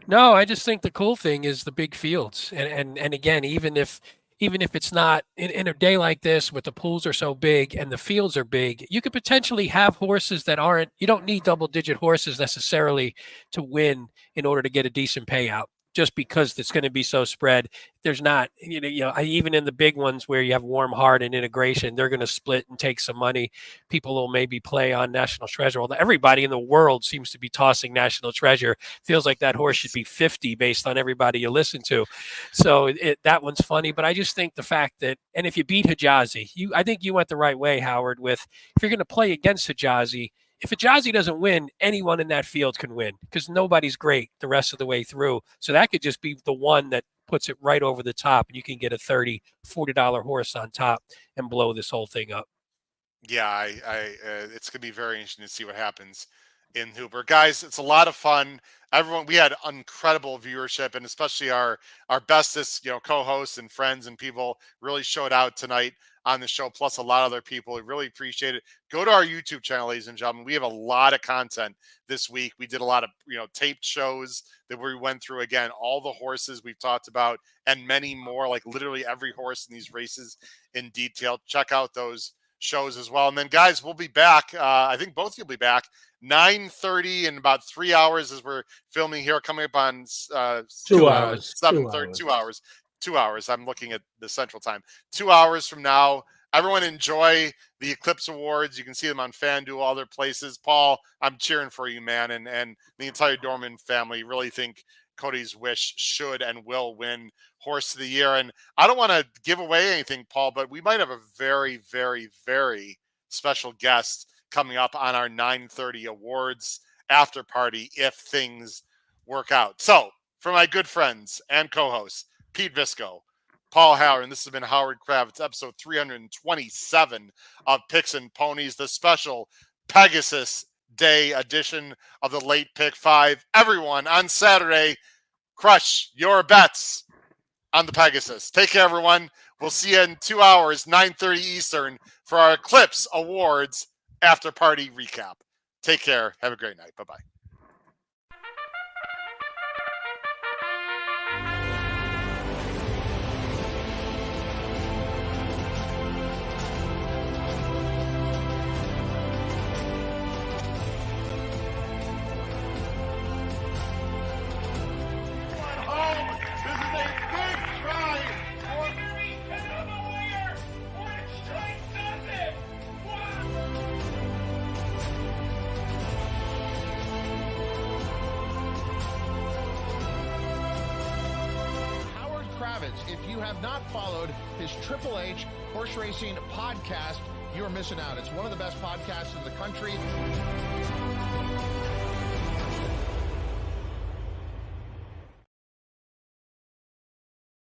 C: No, I just think the cool thing is the big fields, and again, even if it's not in a day like this, with the pools are so big and the fields are big, you could potentially have horses that aren't. You don't need double-digit horses necessarily to win in order to get a decent payout. Just because it's going to be so spread, there's not, even in the big ones where you have Warm Heart and Integration, they're going to split and take some money. People will maybe play on National Treasure. Although everybody in the world seems to be tossing National Treasure. Feels like that horse should be 50 based on everybody you listen to. So that one's funny. But I just think the fact that, and if you beat Hijazi, I think you went the right way, Howard, with if you're going to play against Hijazi, if Hijazi doesn't win, anyone in that field can win because nobody's great the rest of the way through. So that could just be the one that puts it right over the top, and you can get a $30, $40 horse on top and blow this whole thing up.
B: Yeah, it's going to be very interesting to see what happens in Hooper. Guys, it's a lot of fun. Everyone, we had incredible viewership, and especially our bestest, co-hosts and friends and people really showed out tonight on the show, plus a lot of other people. We really appreciate it. Go to our YouTube channel, ladies and gentlemen. We have a lot of content this week. We did a lot of, taped shows that we went through. Again, all the horses we've talked about and many more, like literally every horse in these races in detail. Check out those shows as well. And then, guys, we'll be back. I think both of you will be back 9:30 in about 3 hours as we're filming here, coming up on
D: 2 hours.
B: 7:30, 2 hours. 2 hours. I'm looking at the central time. 2 hours from now. Everyone enjoy the Eclipse Awards. You can see them on FanDuel, all their places. Paul, I'm cheering for you, man, and the entire Dorman family. Really think Cody's Wish should and will win Horse of the Year. And I don't want to give away anything, Paul, but we might have a very, very, very special guest coming up on our 9:30 awards after party if things work out. So, for my good friends and co-hosts, Pete Visco, Paul Howard, and this has been Howard Kravitz, episode 327 of Picks and Ponies, the special Pegasus Day edition of the Late Pick 5. Everyone, on Saturday, crush your bets on the Pegasus. Take care, everyone. We'll see you in 2 hours, 9:30 Eastern, for our Eclipse Awards after party recap. Take care. Have a great night. Bye-bye.
A: If you have not followed his Triple H horse racing podcast, you're missing out. It's one of the best podcasts in the country.